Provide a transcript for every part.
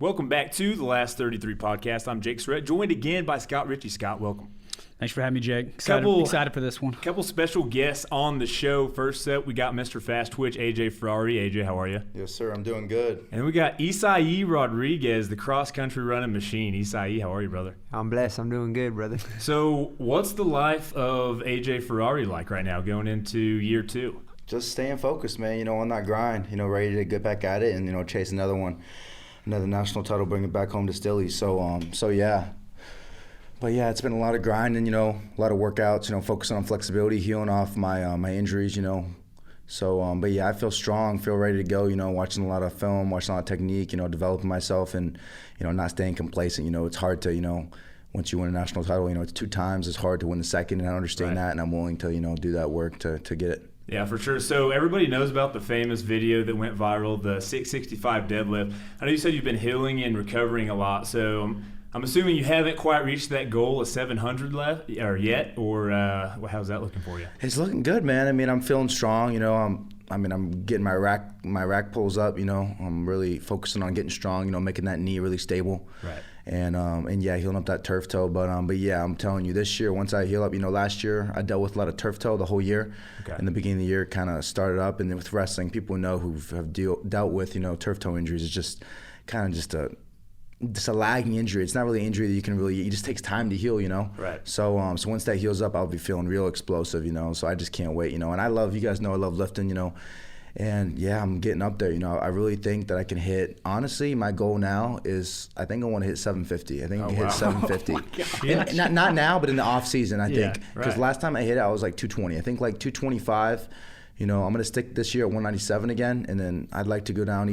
Welcome back to the Last 33 podcast. I'm Jake Surrett, joined again by Scott Ritchie. Scott, welcome. Thanks for having me, Jake. Excited for this one. Couple special guests on the show. First up, we got Mr. Fast Twitch, AJ Ferrari. AJ, how are you? Yes, sir. I'm doing good. And then we got Isai Rodriguez, the cross-country running machine. Isai, how are you, brother? I'm blessed. I'm doing good, brother. So what's the life of AJ Ferrari like right now going into year two? Just staying focused, man, on that grind, ready to get back at it and, chase another one, another national title, bring it back home to Stilly. So yeah. But yeah, it's been a lot of grinding, a lot of workouts, focusing on flexibility, healing off my injuries, So, but yeah, I feel strong, feel ready to go, watching a lot of film, watching a lot of technique, developing myself and, not staying complacent. It's hard to, once you win a national title, it's 2 times, it's hard to win the second, and I understand that, and I'm willing to, do that work to get it. Yeah, for sure. So everybody knows about the famous video that went viral, the 665 deadlift. I know you said you've been healing and recovering a lot, so I'm assuming you haven't quite reached that goal of 700 yet, or how's that looking for you? It's looking good, man. I mean, I'm feeling strong. I'm getting my rack pulls up. I'm really focusing on getting strong. Making that knee really stable. Right. And yeah, healing up that turf toe. But yeah, I'm telling you, this year once I heal up, last year I dealt with a lot of turf toe the whole year. Okay. In the beginning of the year, kind of started up, and then with wrestling, people know who have dealt with turf toe injuries. It's just kind of just a lagging injury. It's not really an injury that you can really. It just takes time to heal. Right. So once that heals up, I'll be feeling real explosive. So I just can't wait. And I love, you guys know I love lifting. And yeah, I'm getting up there. I really think that I can hit. Honestly, my goal now is I think I want to hit 750. I think I can hit 750. And not now, but in the off season, I think. Because last time I hit it, I was like 220. I think like 225. I'm gonna stick this year at 197 again, and then I'd like to go down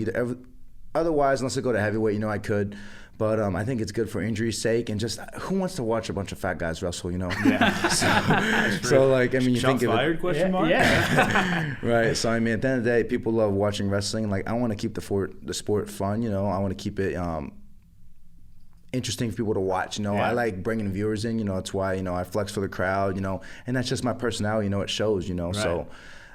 otherwise, unless I go to heavyweight, I could. But I think it's good for injury's sake, and just who wants to watch a bunch of fat guys wrestle, Yeah. So like, I mean, you Shots think fired? of it, question mark? Yeah. right. So I mean, at the end of the day, people love watching wrestling. Like, I want to keep the sport fun. I want to keep it interesting for people to watch. I like bringing viewers in. That's why I flex for the crowd. And that's just my personality. It shows. Right. So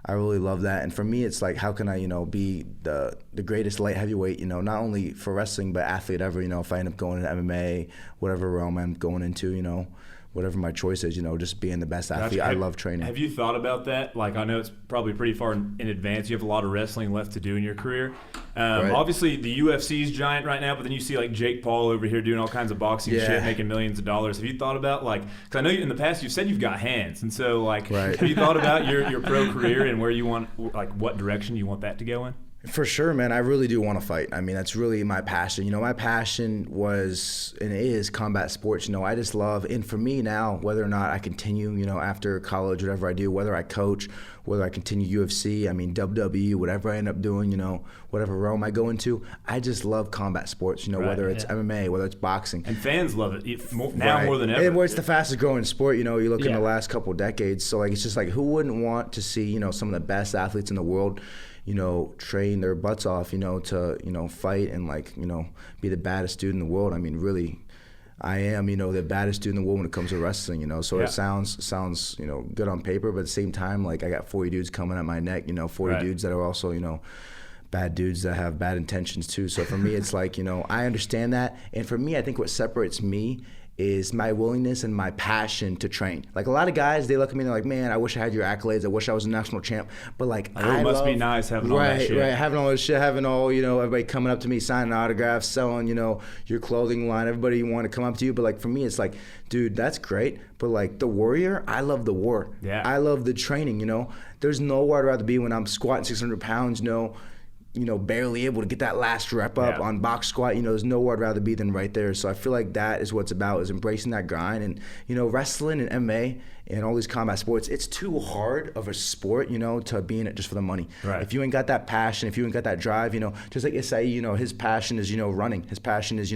I really love that. And for me, it's like, how can I, be the greatest light heavyweight, not only for wrestling, but athlete ever, if I end up going into MMA, whatever realm I'm going into, whatever my choice is, just being the best athlete. I love training. Have you thought about that? Like, I know it's probably pretty far in advance. You have a lot of wrestling left to do in your career. Right. Obviously, the UFC is giant right now, but then you see like Jake Paul over here doing all kinds of boxing shit, making millions of dollars. Have you thought about because I know in the past you've said you've got hands, and so have you thought about your pro career and where you want, what direction you want that to go in? For sure, man. I really do want to fight. I mean, that's really my passion. My passion was and is combat sports. I just love, and for me now, whether or not I continue, after college, whatever I do, whether I coach, whether I continue UFC, I mean, WWE, whatever I end up doing, whatever realm I go into, I just love combat sports, whether it's MMA, whether it's boxing. And fans love it more than ever. And where it's the fastest growing sport, you look in the last couple of decades. So, it's just who wouldn't want to see, some of the best athletes in the world, train their butts off, to, fight and be the baddest dude in the world. I mean, really, I am, the baddest dude in the world when it comes to wrestling, So it sounds, good on paper, but at the same time, I got 40 dudes coming at my neck, 40 dudes that are also, bad dudes that have bad intentions too. So for me, it's I understand that. And for me, I think what separates me is my willingness and my passion to train. A lot of guys, they look at me and they're like, man, I wish I had your accolades. I wish I was a national champ. But it must be nice having all that shit. Right, having all this shit, having all, everybody coming up to me, signing autographs, selling, your clothing line, everybody want to come up to you. But for me, it's dude, that's great. But the warrior, I love the war. Yeah. I love the training, There's nowhere I'd rather be when I'm squatting 600 pounds, barely able to get that last rep up on box squat. There's nowhere I'd rather be than right there. So I feel like that is what's about, is embracing that grind. And, wrestling and MMA and all these combat sports, it's too hard of a sport, to be in it just for the money. Right. If you ain't got that passion, if you ain't got that drive, just like Isai, his passion is, running. His passion is,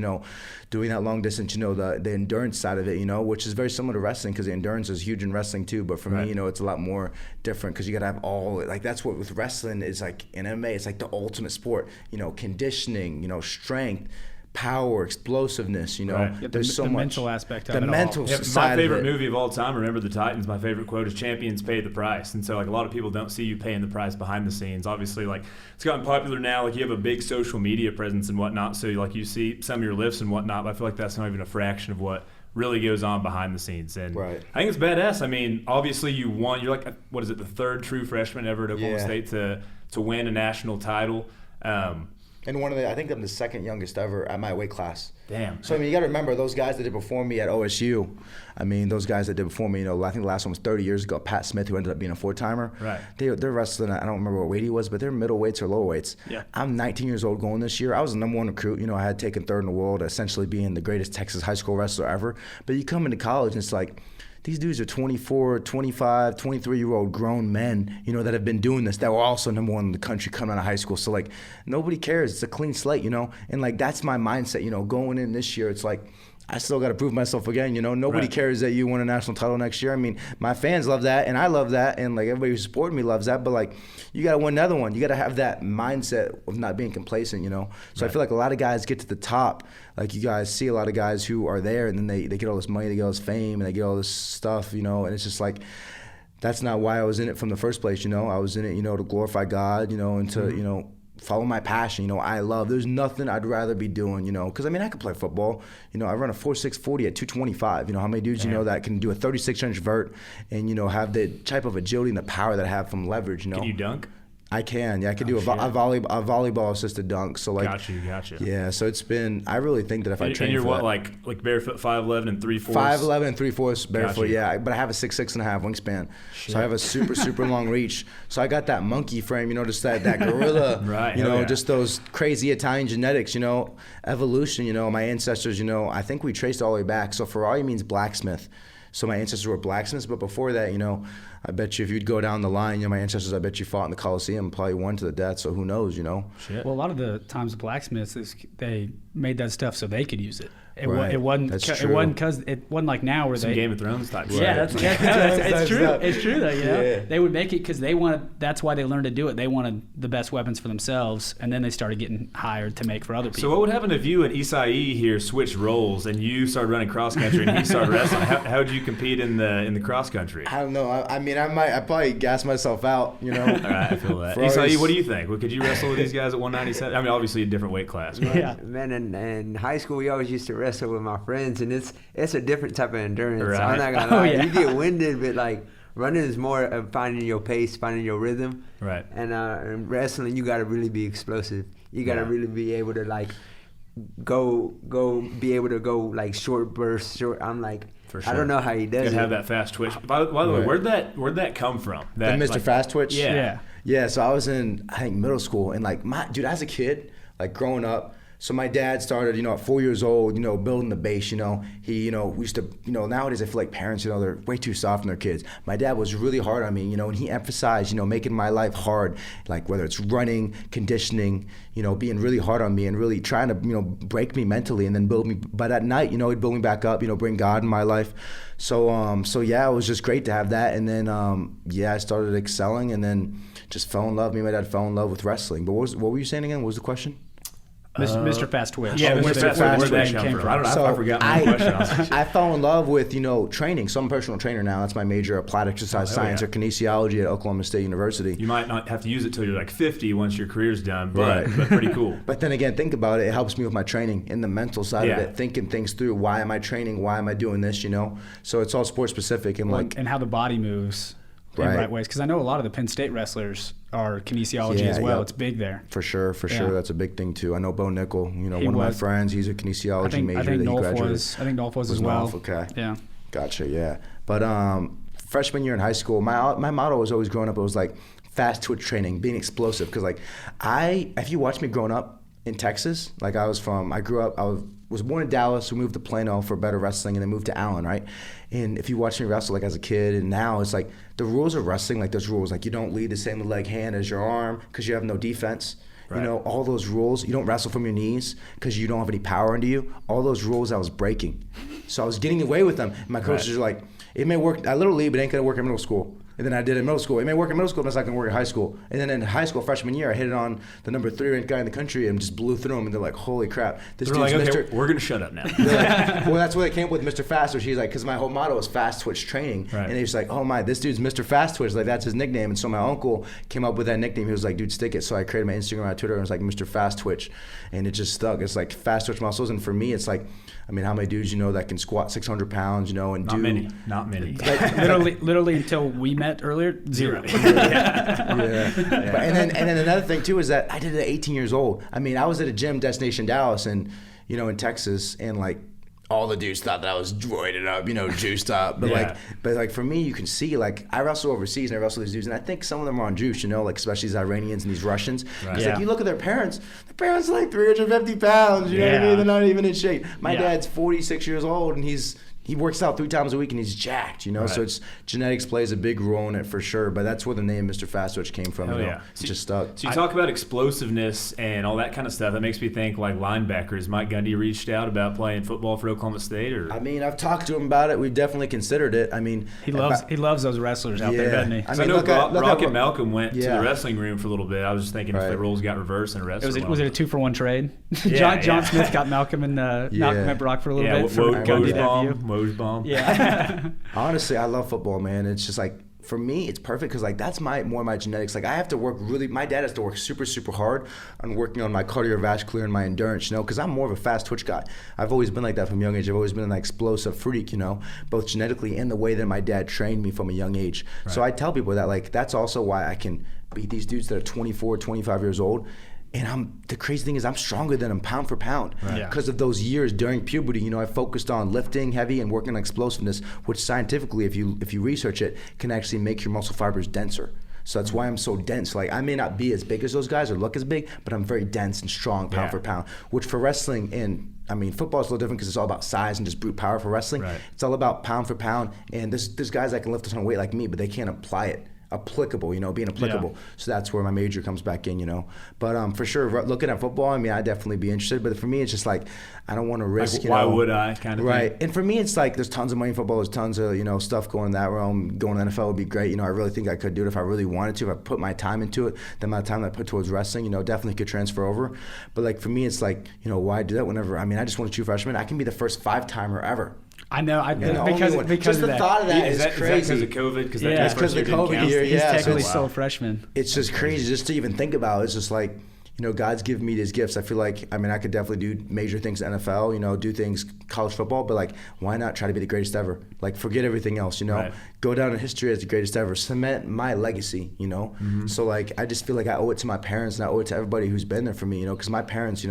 doing that long distance, the endurance side of it, which is very similar to wrestling, because the endurance is huge in wrestling too. But for me, it's a lot more different, because you got to have all, that's what with wrestling is in MMA, it's the ultimate sport, conditioning, strength, power, explosiveness, you know. Right. Yeah, There's so the much mental aspect of the it all. mental Yeah, side my favorite of it. movie of all time, Remember the Titans, my favorite quote is champions pay the price. And so like a lot of people don't see you paying the price behind the scenes. Obviously, like it's gotten popular now, like you have a big social media presence and whatnot, so like you see some of your lifts and whatnot, but I feel like that's not even a fraction of what really goes on behind the scenes. And Right. I think it's badass. I mean, obviously you're like, what is it, the third true freshman ever at Oklahoma State to win a national title. And I think I'm the second youngest ever at my weight class. Damn. So, I mean, you got to remember, those guys that did before me at OSU, I mean, those guys that did before me, you know, I think the last one was 30 years ago, Pat Smith, who ended up being a four-timer. Right. They're wrestling, I don't remember what weight he was, but they're middleweights or lower weights. Yeah. I'm 19 years old going this year. I was the number one recruit. You know, I had taken third in the world, essentially being the greatest Texas high school wrestler ever. But you come into college, and it's like, these dudes are 24, 25, 23-year-old grown men, you know, that have been doing this, that were also number one in the country coming out of high school. So, like, nobody cares. It's a clean slate, you know? And, like, that's my mindset, you know, going in this year. It's like, I still got to prove myself again, you know? Nobody cares that you win a national title next year. I mean, my fans love that, and I love that, and, like, everybody who's supporting me loves that. But, like, you got to win another one. You got to have that mindset of not being complacent, you know? So I feel like a lot of guys get to the top. Like, you guys see a lot of guys who are there, and then they get all this money, they get all this fame, and they get all this stuff, you know? And it's just like, that's not why I was in it from the first place, you know? I was in it, you know, to glorify God, you know, and to, you know, follow my passion. You know, I love, there's nothing I'd rather be doing, you know, because I mean, I could play football. You know, I run a 4.6 40 at 225. You know, how many dudes you know that can do a 36-inch vert and, you know, have the type of agility and the power that I have from leverage, you know. Can you dunk? I can, yeah. I can do a volleyball assisted dunk. So like, gotcha. Yeah, so it's been. I really think that if I train and you're for what, that, like barefoot 5'11" and 3/4? 5'11" and 3/4 barefoot. Gotcha. Yeah, but I have a 6'6.5" wingspan, so I have a super long reach. So I got that monkey frame, you know, just that gorilla, right? You know, just those crazy Italian genetics, you know, evolution. You know, my ancestors, you know, I think we traced all the way back. So Ferrari means blacksmith. So my ancestors were blacksmiths, but before that, you know, I bet you if you'd go down the line, you know, my ancestors, I bet you fought in the Coliseum, probably won to the death, so who knows, you know? Shit. Well, a lot of the times blacksmiths, they made that stuff so they could use it. It wasn't because it wasn't like now where Some Game of Thrones type. Yeah, shit. it's true. It's true though. You know, they would make it because they wanted. That's why they learned to do it. They wanted the best weapons for themselves, and then they started getting hired to make for other people. So what would happen if you and Isai here switched roles and you started running cross country and he started wrestling? How would you compete in the cross country? I don't know. I mean, I probably gas myself out, you know. All right, I feel that. Isai, what do you think? Well, could you wrestle with these guys at 197? I mean, obviously a different weight class. But. Yeah, man. In high school, we always used to wrestle with my friends, and it's a different type of endurance. Right. I'm not gonna lie. You get winded, but like running is more of finding your pace, finding your rhythm. Right. And in wrestling, you got to really be explosive. You got to really be able to like be able to go like short bursts. I'm like, For sure. I don't know how he does it. Have that fast twitch. By the way, where'd that come from? That The Mr. Fast Twitch? Yeah. So I was in, I think, middle school, and like, dude, as a kid, like growing up, so my dad started, you know, at 4 years old, you know, building the base, you know. He, you know, we used to, you know, nowadays I feel like parents, you know, they're way too soft on their kids. My dad was really hard on me, you know, and he emphasized, you know, making my life hard, like whether it's running, conditioning, you know, being really hard on me and really trying to, you know, break me mentally and then build me. But at night, you know, he'd build me back up, you know, bring God in my life. So yeah, it was just great to have that. And then, I started excelling and then just fell in love. Me and my dad fell in love with wrestling. But what were you saying again? What was the question? Mr. Fast Twitch. Yeah, Mr. Fast Twitch came from. I forgot my question. I fell in love with, you know, training. So I'm a personal trainer now. That's my major, applied exercise science or kinesiology at Oklahoma State University. You might not have to use it till you're like 50 once your career's done, but pretty cool. But then again, think about it. It helps me with my training and the mental side of it, thinking things through. Why am I training? Why am I doing this, you know? So it's all sport specific and and how the body moves in right ways. Because I know a lot of the Penn State wrestlers are kinesiology as well. It's big there. For sure. That's a big thing too. I know Bo Nickel, you know, one of my friends, he's a kinesiology major that he graduated. I think Nolf was as well. Nolf, okay. Yeah. Gotcha, yeah. But freshman year in high school, my motto was always growing up, it was like fast twitch training, being explosive. Because like if you watch me growing up in Texas, like I was born in Dallas, we moved to Plano for better wrestling, and then moved to Allen, right? And if you watch me wrestle like as a kid, and now it's like the rules of wrestling, like there's rules, like you don't lead the same leg hand as your arm because you have no defense. Right. You know, all those rules. You don't wrestle from your knees because you don't have any power into you. All those rules I was breaking. So I was getting away with them. And my coaches are like, it may work at Little League, but it ain't gonna work in middle school. And then I did it in middle school. I mean, I work in middle school, but I can work in high school. And then in high school, freshman year, I hit it on the number 3 ranked guy in the country and just blew through him. And they're like, holy crap. This They're dude's like, okay, Mr. we're going to shut up now. Like, well, that's where they came up with Mr. Fast Twitch. He's like, because my whole motto is fast twitch training. Right. And he's like, oh my, this dude's Mr. Fast Twitch. Like, that's his nickname. And so my uncle came up with that nickname. He was like, dude, stick it. So I created my Instagram, my Twitter, and it was like Mr. Fast Twitch. And it just stuck. It's like fast twitch muscles. And for me, it's like, I mean, how many dudes that can squat 600 pounds, and not many. Not many. literally until we met earlier, 0. Yeah. And then another thing too is that I did it at 18 years old. I mean, I was at a gym, Destination Dallas, and in Texas, and like all the dudes thought that I was droided up, juiced up. But like for me, you can see, like, I wrestle overseas and I wrestle these dudes, and I think some of them are on juice, like especially these Iranians and these Russians. Because like you look at their parents are like 350 pounds. You know what I mean? They're not even in shape. My dad's 46 years old, and he works out 3 times a week and he's jacked, Right. So it's genetics plays a big role in it for sure. But that's where the name Mr. Fast Twitch came from. Oh, It just stuck. So you talk about explosiveness and all that kind of stuff. That makes me think like linebackers. Mike Gundy reached out about playing football for Oklahoma State, or I mean, I've talked to him about it. We've definitely considered it. I mean, he loves those wrestlers out there, doesn't he? I know Brock and Malcolm went to the wrestling room for a little bit. I was just thinking if the roles got reversed in wrestling. Was it a 2-for-1 trade? John Smith got Malcolm and Malcolm and Brock for a little bit. Wojbomb. Yeah. Honestly, I love football, man. It's just like, for me, it's perfect because like that's more my genetics. Like I have to work my dad has to work super, super hard on working on my cardiovascular and my endurance, because I'm more of a fast twitch guy. I've always been like that from a young age. I've always been an explosive freak, both genetically and the way that my dad trained me from a young age. Right. So I tell people that like that's also why I can beat these dudes that are 24, 25 years old. And the crazy thing is I'm stronger than them pound for pound because of those years during puberty. I focused on lifting heavy and working on explosiveness, which scientifically, if you research it, can actually make your muscle fibers denser. So that's why I'm so dense. Like I may not be as big as those guys or look as big, but I'm very dense and strong pound for pound, which for wrestling and football is a little different because it's all about size and just brute power. For wrestling, it's all about pound for pound. And there's guys that can lift a ton of weight like me, but they can't apply it. Being applicable. So that's where my major comes back in, But for sure, looking at football, I'd definitely be interested. But for me, it's just like, I don't want to risk, why would I kind of right. thing. And for me, it's like, there's tons of money in football. There's tons of, stuff going in that realm. Going to the NFL would be great. I really think I could do it if I really wanted to. If I put my time into it, the amount of time that I put towards wrestling, definitely could transfer over. But like for me, it's like, why do that whenever, I just want a true freshman. I can be the first 5-timer ever. I know. Because just the thought of that is crazy. Is that because of COVID? Because it's because of the COVID year. He's technically still a freshman. It's just crazy just to even think about. It's just like, God's given me these gifts. I feel like, I could definitely do major things in the NFL, do things college football, but like, why not try to be the greatest ever? Like, forget everything else, Right. Go down in history as the greatest ever. Cement my legacy, Mm-hmm. So like, I just feel like I owe it to my parents and I owe it to everybody who's been there for me, because my parents,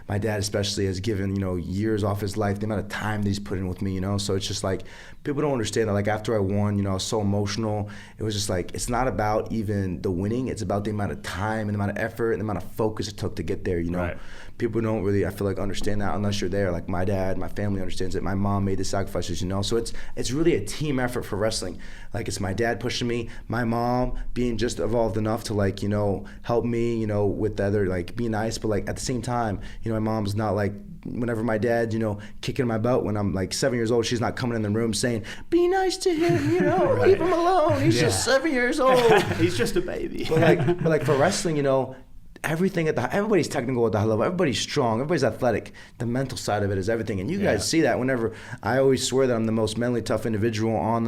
my dad especially has given, years off his life, the amount of time that he's put in with me, So it's just like, people don't understand that. Like after I won, I was so emotional. It was just like, it's not about even the winning. It's about the amount of time and the amount of effort and the amount of focus it took to get there, Right. People don't really, I feel like, understand that unless you're there. Like my dad, my family understands it. My mom made the sacrifices, So it's really a team effort for wrestling. Like it's my dad pushing me, my mom being just evolved enough to like, help me, with the other, like be nice. But like at the same time, my mom's not like, whenever my dad's, kicking my butt when I'm like 7 years old, she's not coming in the room saying, be nice to him, Right. leave him alone. He's just 7 years old. He's just a baby. But like for wrestling, everything everybody's technical at the high level, everybody's strong, everybody's athletic. The mental side of it is everything, and you guys see that whenever I always swear that I'm the most mentally tough individual on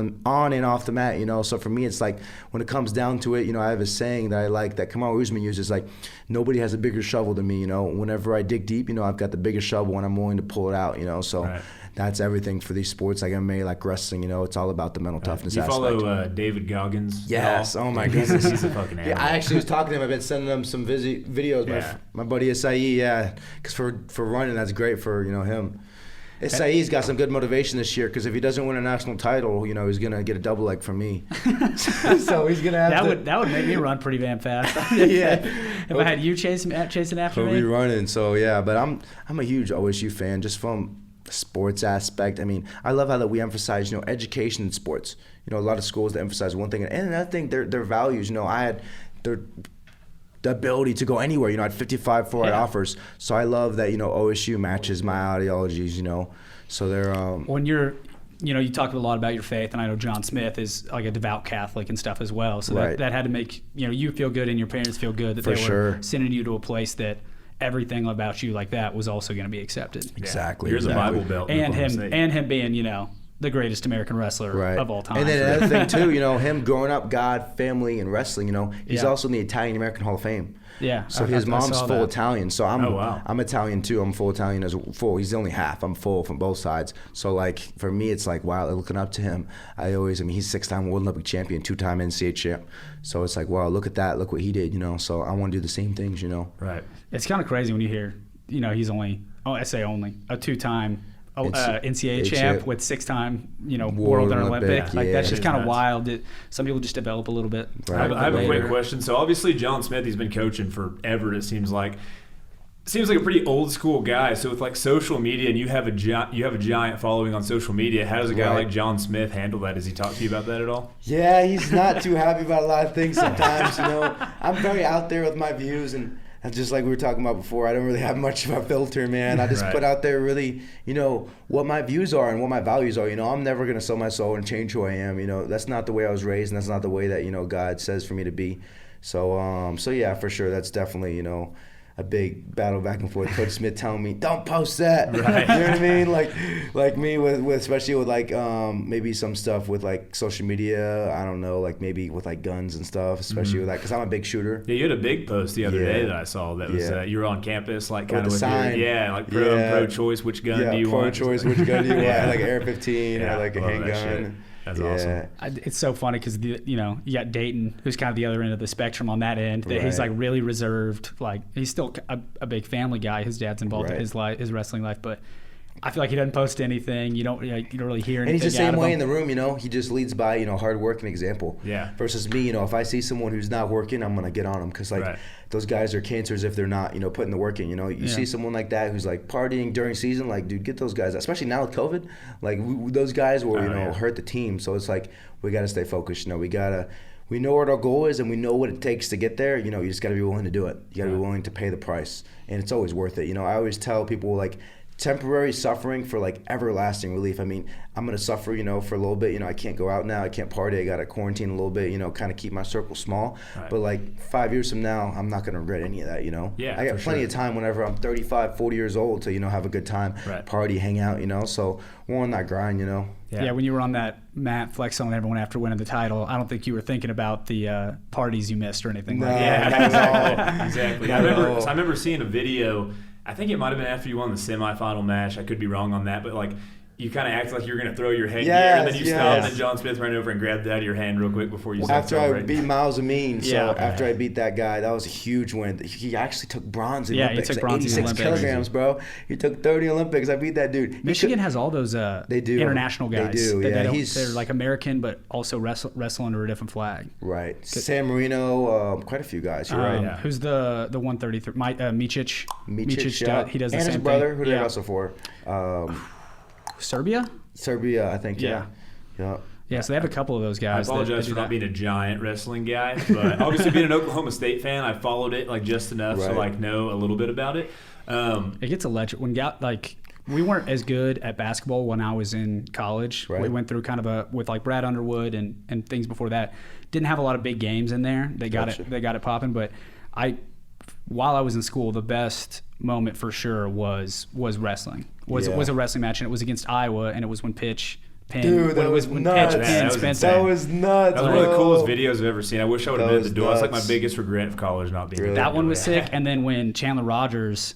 and off the mat. So for me, it's like when it comes down to it, I have a saying that I like that Kamaru Usman uses, like nobody has a bigger shovel than me. Whenever I dig deep, I've got the biggest shovel and I'm willing to pull it out. So. Right. That's everything for these sports like MMA, like wrestling. It's all about the mental toughness aspect. You follow David Goggins? Yes. Oh my goodness. He's a fucking animal. Yeah, I actually was talking to him. I've been sending him some videos. Yeah. My buddy Isai, because for running, that's great for him. Isai's got some good motivation this year because if he doesn't win a national title, he's gonna get a double leg from me. So he's gonna have that would make me run pretty damn fast. Yeah. If I had you chasing after me, he'll be running. So yeah, but I'm a huge OSU fan just from sports aspect. I love how that we emphasize, education in sports. A lot of schools that emphasize one thing, and another thing, their values. I had the ability to go anywhere. I had 55 4-hour offers. So I love that, OSU matches my ideologies. So they're when you're you talk a lot about your faith, and I know John Smith is like a devout Catholic and stuff as well. So that had to make you feel good and your parents feel good that they were sending you to a place that everything about you like that was also going to be accepted. Exactly. Here's a Bible Belt. And him being, the greatest American wrestler of all time. And then another thing too, him growing up, God, family, and wrestling. He's also in the Italian American Hall of Fame. Yeah. So his mom's full Italian. So I'm Italian too. I'm full Italian as full. He's only half. I'm full from both sides. So like for me, it's like wow, looking up to him. He's 6-time World Olympic champion, 2-time NCAA champ. So it's like wow, look at that. Look what he did. So I want to do the same things. Right. It's kind of crazy when you hear, he's only a 2-time NCAA champ with 6-time, World and Olympic. Like that's just kind of wild. Some people just develop a little bit. Right. I have a quick question. So obviously John Smith, he's been coaching forever. It seems like a pretty old school guy. So with like social media, and you have a giant following on social media. How does a guy like John Smith handle that? Does he talk to you about that at all? Yeah, he's not too happy about a lot of things sometimes. I'm very out there with my views and just like we were talking about before, I don't really have much of a filter, man. I just put out there really, what my views are and what my values are. I'm never going to sell my soul and change who I am. That's not the way I was raised, and that's not the way that, God says for me to be. So yeah, for sure, that's definitely, a big battle back and forth. Coach Smith telling me, don't post that. Right. You know what I mean? Like me with especially with like maybe some stuff with like social media. I don't know, like maybe with like guns and stuff, especially with that, because I'm a big shooter. Yeah, you had a big post the other day that I saw that was you were on campus, like kind of with sign. Like pro-choice, which gun do you want? Pro-choice, which gun do you want? Like AR-15 or like a handgun. That's awesome. It's so funny because you got Dayton, who's kind of the other end of the spectrum on that end. That he's like really reserved. Like he's still a big family guy. His dad's involved in his wrestling life, but I feel like he doesn't post anything. You don't really hear anything. And he's the same way in the room. He just leads by hard work and example. Yeah. Versus me, if I see someone who's not working, I'm gonna get on them because those guys are cancers if they're not putting the work in. You see someone like that who's like partying during season, like dude, get those guys. Especially now with COVID, like those guys will hurt the team. So it's like we gotta stay focused. We know what our goal is and we know what it takes to get there. You just gotta be willing to do it. You gotta be willing to pay the price, and it's always worth it. I always tell people like, temporary suffering for like everlasting relief. I mean, I'm gonna suffer, for a little bit. I can't go out now. I can't party. I gotta quarantine a little bit. Kind of keep my circle small. Right. But like 5 years from now, I'm not gonna regret any of that. Yeah, I got plenty of time whenever I'm 35, 40 years old to have a good time, party, hang out. So we're on that grind. Yeah, when you were on that mat flexing on everyone after winning the title, I don't think you were thinking about the parties you missed or anything like that. Yeah, not at all. Exactly. I remember seeing a video. I think it might have been after you won the semifinal match. I could be wrong on that, but like you kind of acted like you were going to throw your headgear, and then you stopped, and John Smith ran over and grabbed it out of your hand real quick before you started celebrating. After I beat Miles Amin, after I beat that guy, that was a huge win. He actually took bronze in Olympics. He took bronze 86 in Olympics. kilograms, bro. He took 30 Olympics. I beat that dude. Michigan has all those they do. international guys. They do, they're like American, but also wrestle under a different flag. Right. San Marino, quite a few guys. You're right. Who's the 133? Micic. Micic, he does the and same his brother, thing. who did he wrestle for? Serbia, I think. Yeah. Yeah, so they have a couple of those guys. I apologize for not being a giant wrestling guy, but obviously being an Oklahoma State fan, I followed it like just enough to like know a little bit about it. It gets electric when we weren't as good at basketball when I was in college. Right. We went through kind of with like Brad Underwood and things before that. Didn't have a lot of big games in there. They got it popping, but while I was in school, the best moment for sure was wrestling. Was a wrestling match, and it was against Iowa, and it was when Pitch pinned. Dude, that was nuts. That was nuts. That was one of the coolest videos I've ever seen. I wish I would have been at the door. That's like my biggest regret of college not being there. That one was sick. And then when Chandler Rogers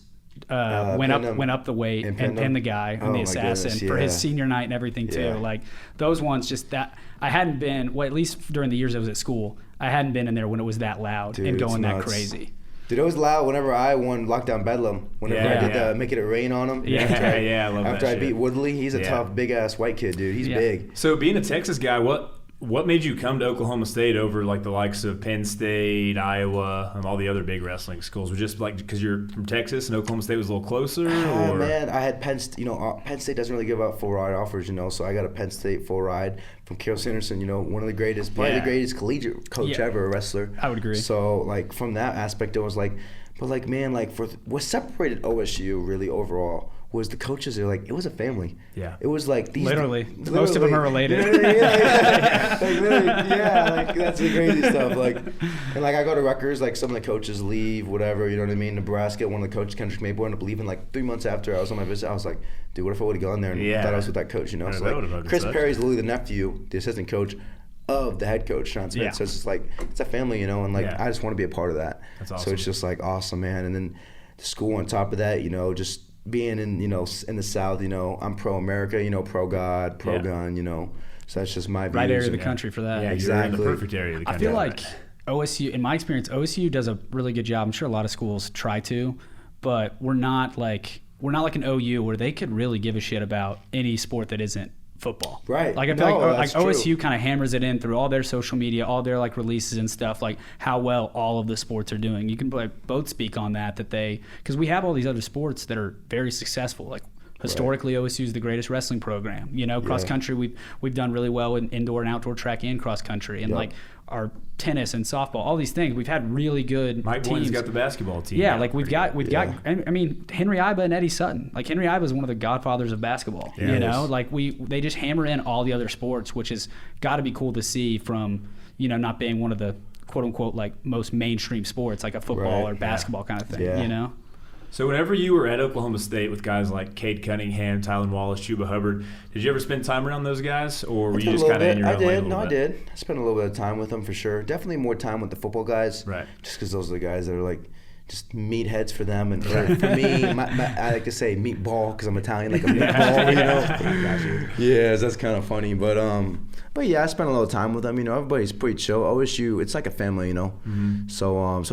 went up the weight and pinned the guy on the assassin for his senior night and everything too. Yeah. Like those ones, just that I hadn't been. Well, at least during the years I was at school, I hadn't been in there when it was that loud and going that crazy. Dude, it was loud whenever I won Lockdown Bedlam. Whenever I did Making It Rain on him. I love that After I beat Woodley, he's a tough, big-ass white kid, dude. He's big. So being a Texas guy, what made you come to Oklahoma State over like the likes of Penn State, Iowa, and all the other big wrestling schools? Was it just like because you're from Texas and Oklahoma State was a little closer? Or? Man, I had Penn State. Penn State doesn't really give out full ride offers, so I got a Penn State full ride from Carol Sanderson. One of the greatest, probably the greatest collegiate coach ever, a wrestler. I would agree. So like from that aspect, it was like But like, man, like what separated OSU really overall was the coaches. They're like, it was a family. Yeah. It was like these. Literally. Most of them are related. Yeah. Like literally, yeah. Like that's the crazy stuff. Like, and like I go to Rutgers, like some of the coaches leave, whatever. You know what I mean? Nebraska, one of the coaches, Kendrick Maple, ended up leaving like 3 months after I was on my visit. I was like, dude, what if I would have gone there and thought I was with that coach? You know? So like, Chris Perry's literally the nephew, the assistant coach of the head coach, Sean Smith. Yeah. So it's just like, it's a family, you know, and like I just want to be a part of that. That's awesome. So it's just like awesome, man. And then the school on top of that, you know, just being in, you know, in the South, you know, I'm pro-America, you know, pro-God, pro-gun, you know. So that's just my views. Right area of the country for that. Yeah, exactly. You're in the perfect area of the country. I feel like OSU, in my experience, OSU does a really good job. I'm sure a lot of schools try to, but we're not like an OU where they could really give a shit about any sport that isn't football. Right. Like I feel like OSU kind of hammers it in through all their social media, all their like releases and stuff, like how well all of the sports are doing. You can both speak on that because we have all these other sports that are very successful. Like historically, OSU is the greatest wrestling program. You know, cross country, we've done really well in indoor and outdoor track and cross country, and like our tennis and softball, all these things. We've had really good Mike teams. Boynton's got the basketball team. Yeah, like we've got. I mean, Henry Iba and Eddie Sutton. Like Henry Iba is one of the godfathers of basketball. Yeah, you know, like they just hammer in all the other sports, which has got to be cool to see from, you know, not being one of the quote unquote like most mainstream sports like a football or basketball kind of thing. You know. So whenever you were at Oklahoma State with guys like Cade Cunningham, Tylen Wallace, Chuba Hubbard, did you ever spend time around those guys, or were you just kind of in your own lane a little bit? I did. I spent a little bit of time with them for sure. Definitely more time with the football guys. Right. Just because those are the guys that are like just meatheads for them. And for me, I like to say meatball because I'm Italian, like a meatball, you know? Yeah, that's kind of funny. But yeah, I spent a little time with them. You know, everybody's pretty chill. OSU, it's like a family, you know? Mm-hmm. So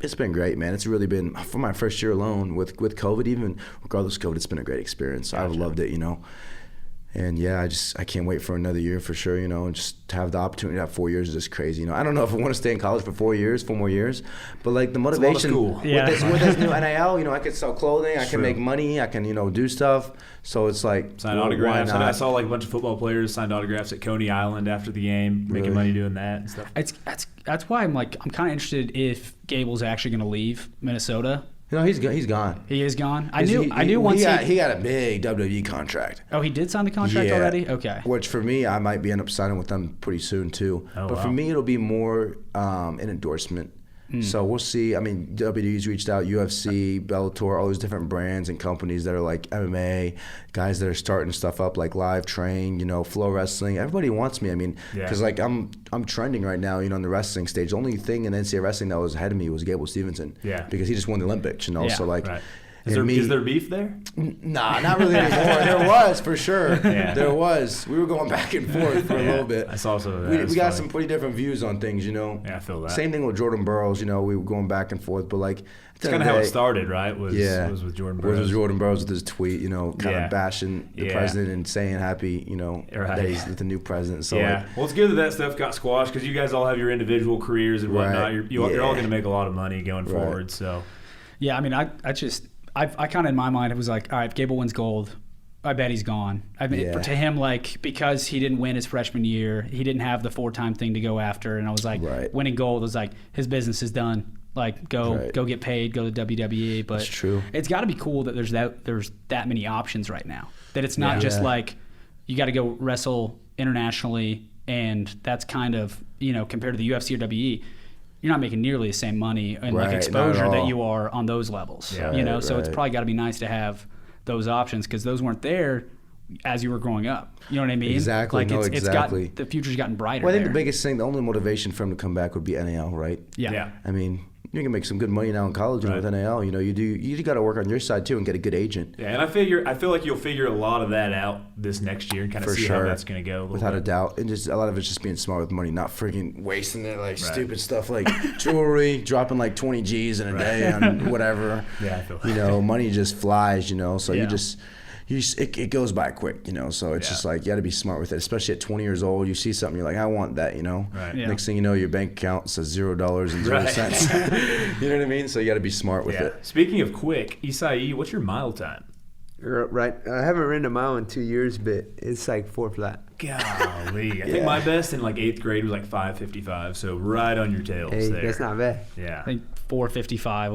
it's been great, man. It's really been, for my first year alone, with COVID, even regardless of COVID, it's been a great experience. Gotcha. I've loved it, you know. And yeah, I can't wait for another year for sure, you know, and just to have the opportunity to have 4 years is just crazy, you know. I don't know if I want to stay in college for 4 more years, but like the motivation with this new NIL, you know, I could sell clothing, I can make money, I can, you know, do stuff. So it's like sign autographs. I saw like a bunch of football players signed autographs at Coney Island after the game, making money doing that and stuff. That's why I'm kind of interested if Gable's actually going to leave Minnesota. No, he's gone. He is gone. I knew once he got a big WWE contract. Oh, he did sign the contract already? Okay. Which for me, I might end up signing with them pretty soon too. For me, it'll be more an endorsement. So we'll see. I mean, WWE's reached out, UFC, Bellator, all those different brands and companies that are like MMA, guys that are starting stuff up like Live Train, you know, Flow Wrestling. Everybody wants me. I mean, because like I'm trending right now, you know, on the wrestling stage. The only thing in NCAA wrestling that was ahead of me was Gable Stevenson. Yeah. Because he just won the Olympics, you know. So like. Right. Is there beef there? Nah, not really anymore. There was, for sure. There was. We were going back and forth for a little bit. I saw some of that. We got some pretty different views on things, you know. Yeah, I feel that. Same thing with Jordan Burroughs, you know. We were going back and forth, but like. It's kind of how it started, right? Was with Jordan Burroughs. Was Jordan Burroughs with his tweet, you know, kind of bashing the president and saying happy, you know, that he's the new president. So well, it's good that stuff got squashed because you guys all have your individual careers and whatnot. You're all going to make a lot of money going forward. So. Yeah, I mean, I kind of in my mind it was like, all right, if Gable wins gold, I bet he's gone. I mean, to him, like, because he didn't win his freshman year, he didn't have the 4-time thing to go after, and I was like, winning gold was like his business is done. Like, go get paid, go to WWE. But that's true. It's got to be cool that there's that many options right now. That it's not just like you got to go wrestle internationally, and that's kind of, you know, compared to the UFC or WWE. You're not making nearly the same money and like exposure that you are on those levels. You know, so it's probably got to be nice to have those options because those weren't there as you were growing up. You know what I mean? Exactly. Like the future's gotten brighter. Well, I think the biggest thing, the only motivation for him to come back would be NIL, right? Yeah. I mean, you can make some good money now in college with NIL. You know, you got to work on your side too and get a good agent. Yeah, and I feel like you'll figure a lot of that out this next year and kind of see how that's going to go. Without a doubt, and just a lot of it's just being smart with money, not freaking wasting it like stupid stuff like jewelry, dropping like 20 G's in a day on whatever. Yeah, I feel that. You know, money just flies. You know, so it goes by quick, you know, so it's just like, you got to be smart with it, especially at 20 years old. You see something, you're like, I want that, you know. Right. Yeah. Next thing you know, your bank account says $0.00. You know what I mean? So you got to be smart with it. Speaking of quick, Isai, what's your mile time? Right. I haven't ridden a mile in 2 years, but it's like 4 flat. Golly. I think my best in like 8th grade was like 5:55, so right on your tails there. That's not bad. Yeah. I think 4:55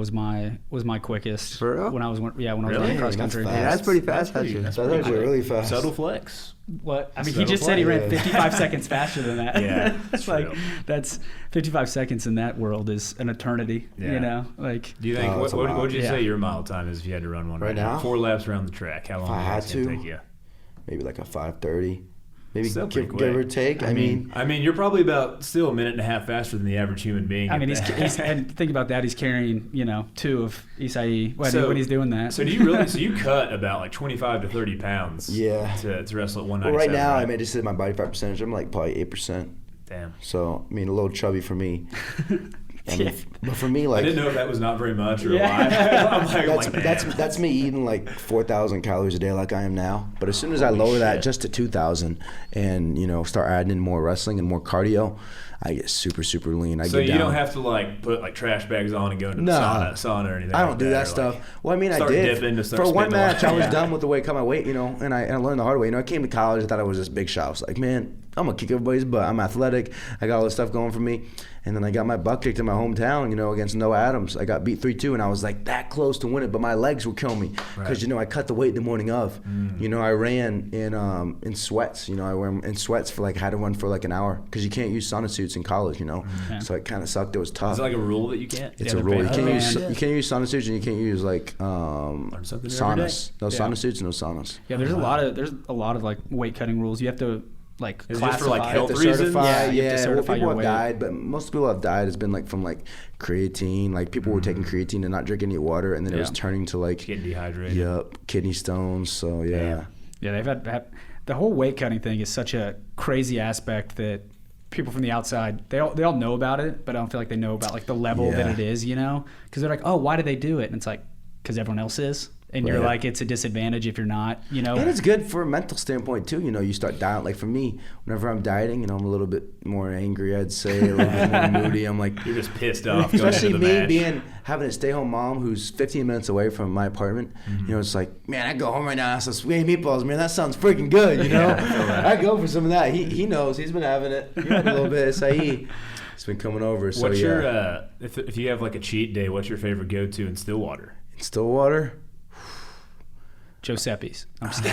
was my quickest. For real? When I was running Really? cross That's country. fast. Yeah, that's pretty fast. That's actually really fast. Subtle flex. What? I mean, Subtle he just said he ran flex. 55 seconds faster than that. Yeah, That's that's like true. that's 55 seconds in that world is an eternity. Yeah. You know, like Do you think Oh, what that's a lot. would you Yeah. say your mile time is if you had to run one Right now? 4 laps around the track? How long I do you had think it's gonna to. take you? Maybe like a 5:30. Maybe Still pretty give or quick. take. I mean, you're probably about still a minute and a half faster than the average human being. I mean, at he's that. and think about that. He's carrying 2 of Isai So- when he's doing that. So do you really? So you cut about like 25 to 30 pounds? Yeah. To wrestle at 197. well, right now, right? I mean, just said my body fat percentage. I'm like probably 8%. Damn. So I mean, a little chubby for me. I mean, Yeah. But for me, I like didn't know if that was not very much or Yeah. a lot. I'm like, that's me eating like 4,000 calories a day like I am now. But as soon as I lower that shit. just to 2,000 and start adding in more wrestling and more cardio, I get super lean. So get you down. don't have to like put like trash bags on and go into No. the sauna or anything. I don't like do that or, stuff. Like, Well, I mean, I start did. dipping to start For one spending a lot. match, I was Yeah. done with the weight, cut my weight, and I learned the hard way. I came to college, I thought I was this big shot. I was like, man, I'm gonna kick everybody's butt. I'm athletic. I got all this stuff going for me. And then I got my butt kicked in my hometown, against Noah Adams. I got beat 3-2, and I was like that close to winning, but my legs would kill me because I cut the weight the morning of. I ran in sweats. I wear 'em in sweats for like I had to run for like an hour because you can't use sauna suits in college. So it kind of sucked. It was tough. Is it like a rule that you can't? It's Yeah, a they're rule. You banned. can't use sauna suits, and you can't use like something new every saunas. No Yeah. sauna suits, no saunas. Yeah, there's a lot of like weight cutting rules. You have to like Is it just for, like, classify- health To reasons? certify, Yeah, you have to certify people your have weight. died, but most people have died has been like from like creatine. Like people were taking creatine and not drinking any water, and then it was Yeah. turning to like Getting dehydrated. kidney stones. So yeah. Damn. Yeah, they've had the whole weight cutting thing is such a crazy aspect that people from the outside they all know about it, but I don't feel like they know about like the level that Yeah. it is, because they're like, oh, why do they do it? And it's like because everyone else is, and you're Right. like, it's a disadvantage if you're not, And it's good for a mental standpoint too. You start dieting. Like for me, whenever I'm dieting, I'm a little bit more angry. I'd say a little bit more moody. I'm like, You're just pissed off. going especially into the me match. having a stay-home mom who's 15 minutes away from my apartment. It's like, man, I go home right now. I some spaghetti meatballs. Man, that sounds freaking good. I go for some of that. He knows. He's been having it. He had a little bit. Saeed, he's been coming over. So What's yeah. your if you have like a cheat day? What's your favorite go-to in Stillwater? In Stillwater, Giuseppe's. I'm just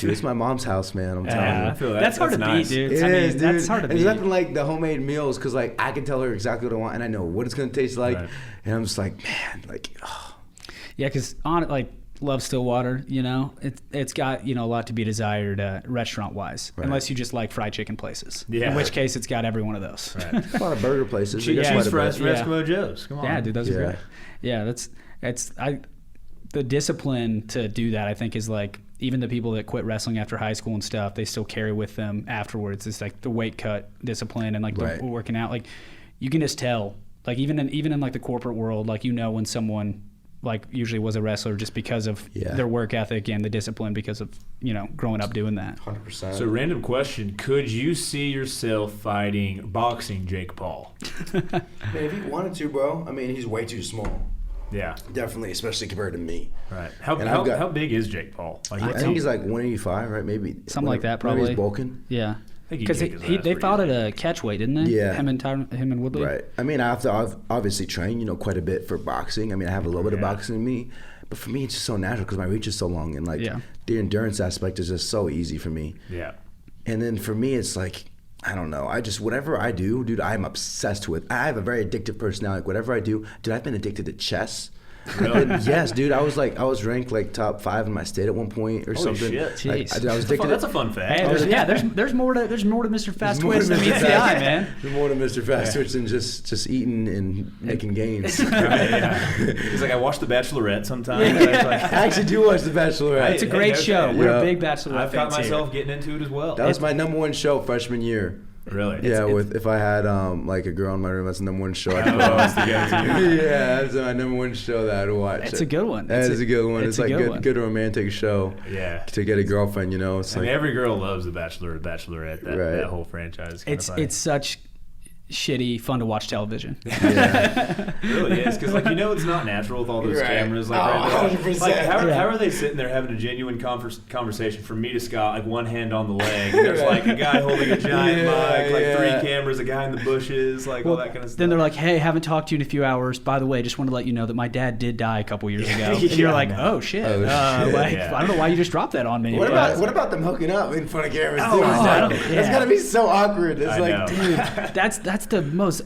dude, it's my mom's house, man. I'm telling you. I feel that. That's hard to nice. beat, dude. It I mean, is, dude. that's hard to There's beat. nothing like the homemade meals because, like, I can tell her exactly what I want and I know what it's gonna taste like, Right. and I'm just like, man, like, oh. Yeah, because love Stillwater. It's got a lot to be desired restaurant wise, Right. unless you just like fried chicken places. Yeah. In which case, it's got every one of those. Right. a lot of burger places. I guess Yeah. quite Cheese a fries bit. from Yeah. Eskimo Joe's. Come on. Yeah, dude, those are Yeah. great. Yeah, the discipline to do that, I think, is like even the people that quit wrestling after high school and stuff, they still carry with them afterwards. It's like the weight cut discipline and like Right. the working out. Like you can just tell, like even in like the corporate world, like when someone like usually was a wrestler just because of Yeah. their work ethic and the discipline because of growing up doing that. 100%. So, random question: could you see yourself boxing Jake Paul? Man, if he wanted to, bro. I mean, he's way too small. Yeah. Definitely, especially compared to me. Right. And I've got- How big is Jake Paul? Like, I what's think he- he's like 185, right? Maybe Something like that, Maybe probably. he's bulking. Yeah. think he Because kicked his ass they pretty fought easy. at a catch weight, didn't they? Yeah. Him and Woodley. Right. I mean, I have to obviously train, quite a bit for boxing. I mean, I have a little bit of Yeah. boxing in me, but for me, it's just so natural because my reach is so long, and like Yeah. the endurance aspect is just so easy for me. Yeah. And then for me, it's like, I don't know. Whatever I do, dude, I'm obsessed with. I have a very addictive personality. Like, whatever I do, dude, I've been addicted to chess. Really? Yes, dude. I was ranked like top 5 in my state at one point or Holy something. shit. Like, Jeez. I was addicted. That's a fun fact. Hey, there's more to Mr. Fast more to Twitch than Mr. meets the Fast- eye, man. There's more to Mr. Fast Twitch than just eating and making gains. Right, yeah. He's like, I watch The Bachelorette sometimes. Yeah. It's like, I actually do watch The Bachelorette. It's a Hey, great okay. show. We're Yeah. a big Bachelorette I've got fans here. myself getting into it as well. That was my number one show freshman year. Really? Yeah, if I had like a girl in my room, that's the number one show I'd put Oh, on. that's the go-to. Yeah, that's my number one show that I'd watch. It's a good one. That is a good one. it's It's a like good one. good romantic show Yeah. to get a girlfriend. It's I like mean, every girl loves The Bachelor or Bachelorette. That Right. that whole franchise. Is kinda funny. It's such. shitty, fun to watch television. Yeah. It really is, because it's not natural with all those Right. cameras. Oh, 100%. Like, how Yeah. are they sitting there having a genuine conversation from me to Scott, like one hand on the leg, and there's like a guy holding a giant mic, like 3 cameras, a guy in the bushes, like all that kind of stuff. Then they're like, hey, haven't talked to you in a few hours. By the way, just wanted to let you know that my dad did die a couple years ago. And you're like, oh shit. Oh, shit. I don't know why you just dropped that on me. What about them hooking up in front of cameras? Oh, too? I It's don't- That's yeah. gotta be so awkward. It's I like, know. dude. That's the most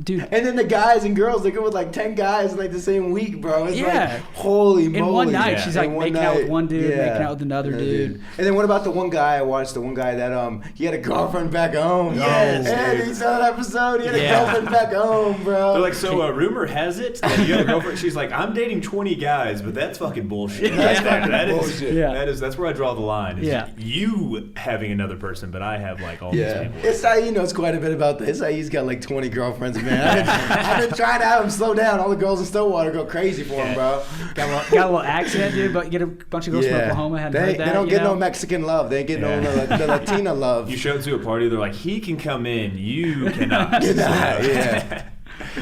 dude. And then the guys and girls, they go with like 10 guys in like the same week, bro. It's Yeah. like, holy moly. In one night, Yeah. she's like In one making out with night. one dude, Yeah. making out with another Yeah, dude. And then what about the one guy I watched? The one guy that he had a girlfriend back home. Yes, and dude. you saw that episode. He had a Yeah. girlfriend back home, bro. They're like, so rumor has it that you have a girlfriend. She's like, I'm dating 20 guys, but that's fucking bullshit. That's That fucking is- bullshit. Yeah. That's where I draw the line. Is Yeah. you having another person, but I have like all these Yeah, people. Isai knows quite a bit about this. Isai's got like 20 girlfriends, man. I've been trying to have him slow down. All the girls in Stillwater go crazy for him, bro. Got a little accent, dude, but get a bunch of girls from Oklahoma. Hadn't They heard that. don't you get know? no Mexican love. They ain't get Yeah. no the Latina love. You show up to a party, they're like, he can come in, you cannot. Cannot, yeah.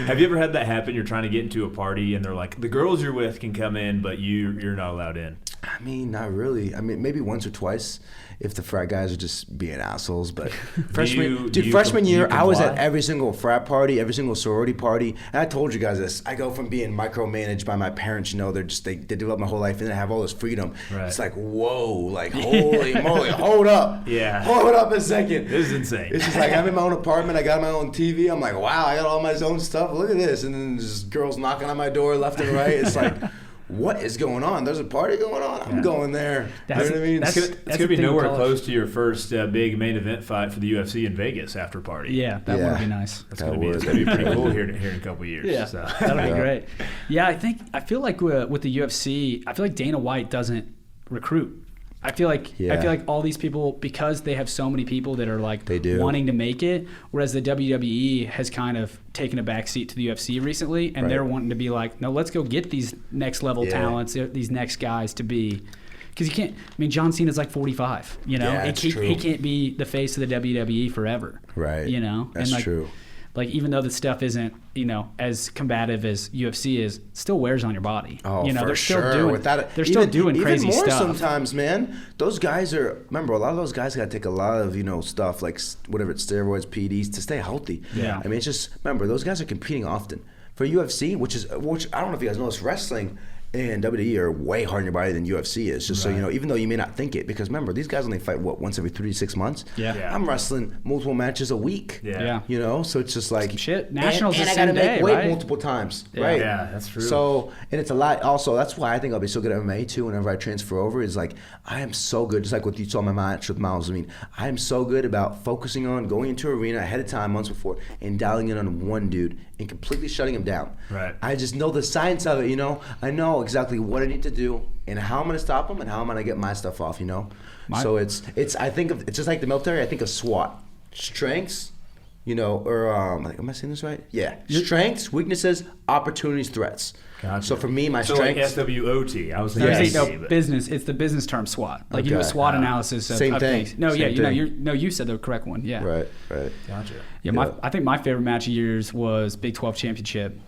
Have you ever had that happen? You're trying to get into a party, and they're like, the girls you're with can come in, but you're not allowed in. I mean, not really. I mean, maybe once or twice if the frat guys are just being assholes. But freshman year, I was at every single frat party, every single sorority party. And I told you guys this. I go from being micromanaged by my parents, they develop my whole life, and then I have all this freedom. Right. It's like, whoa, like, holy moly, hold up. Yeah. Hold up a second. This is insane. It's just like I'm in my own apartment. I got my own TV. I'm like, wow, I got all my own stuff. Look at this. And then just girls knocking on my door left and right. It's like, what is going on? There's a party going on. I'm going there. You know what I mean? It's That's going to the be thing with nowhere college. close to your first big main event fight for the UFC in Vegas after party. Yeah, that Yeah. would be nice. That's going to be pretty cool here in a couple years. Yeah, So. that'll be Yeah. great. Yeah, I feel like with the UFC, I feel like Dana White doesn't recruit. I feel like all these people, because they have so many people that are like They do. wanting to make it, whereas the WWE has kind of taken a backseat to the UFC recently, and Right. they're wanting to be like, no, let's go get these next level Yeah. talents, these next guys to be. Because you can't. I mean, John Cena's like 45. You know, Yeah, that's he true. can't be the face of the WWE forever. Right. You know, That's and like, true. Like, even though the stuff isn't, as combative as UFC is, it still wears on your body. Oh, they're for still sure. doing they're still doing crazy even more stuff. sometimes, man. Those guys remember, a lot of those guys got to take a lot of, stuff like whatever it's steroids, PEDs to stay healthy. Yeah. I mean, it's just, remember, those guys are competing often. For UFC, which I don't know if you guys know this, wrestling and WWE are way harder on your body than UFC is. Just so you know, even though you may not think it, because remember, these guys only fight once every 3 to 6 months. Yeah. I'm wrestling multiple matches a week. Yeah. So it's just like Shit, Nationals and the I same gotta make day, weight right? multiple times, Yeah. right? Yeah, that's true. So, and it's a lot. Also, that's why I think I'll be so good at MMA too. Whenever I transfer over, is like I am so good. Just like what you saw my match with Miles. I mean, I am so good about focusing on going into an arena ahead of time, months before, and dialing in on one dude and completely shutting him down. Right. I just know the science of it. I know exactly what I need to do and how I'm going to stop him and how I'm going to get my stuff off. So it's. I think of it's just like the military. I think of SWAT, strengths. Am I saying this right? Yeah. Strengths, weaknesses, opportunities, threats. Gotcha. So for me, my So like strengths. SWOT. I was I was thinking saying, SC, but- business. It's the business term SWOT. Like you do a Okay. SWOT analysis. Same of thing. things. No, Same yeah, thing. you said the correct one. Yeah. Right. Gotcha. Yeah, I think my favorite match of yours was Big 12 championship,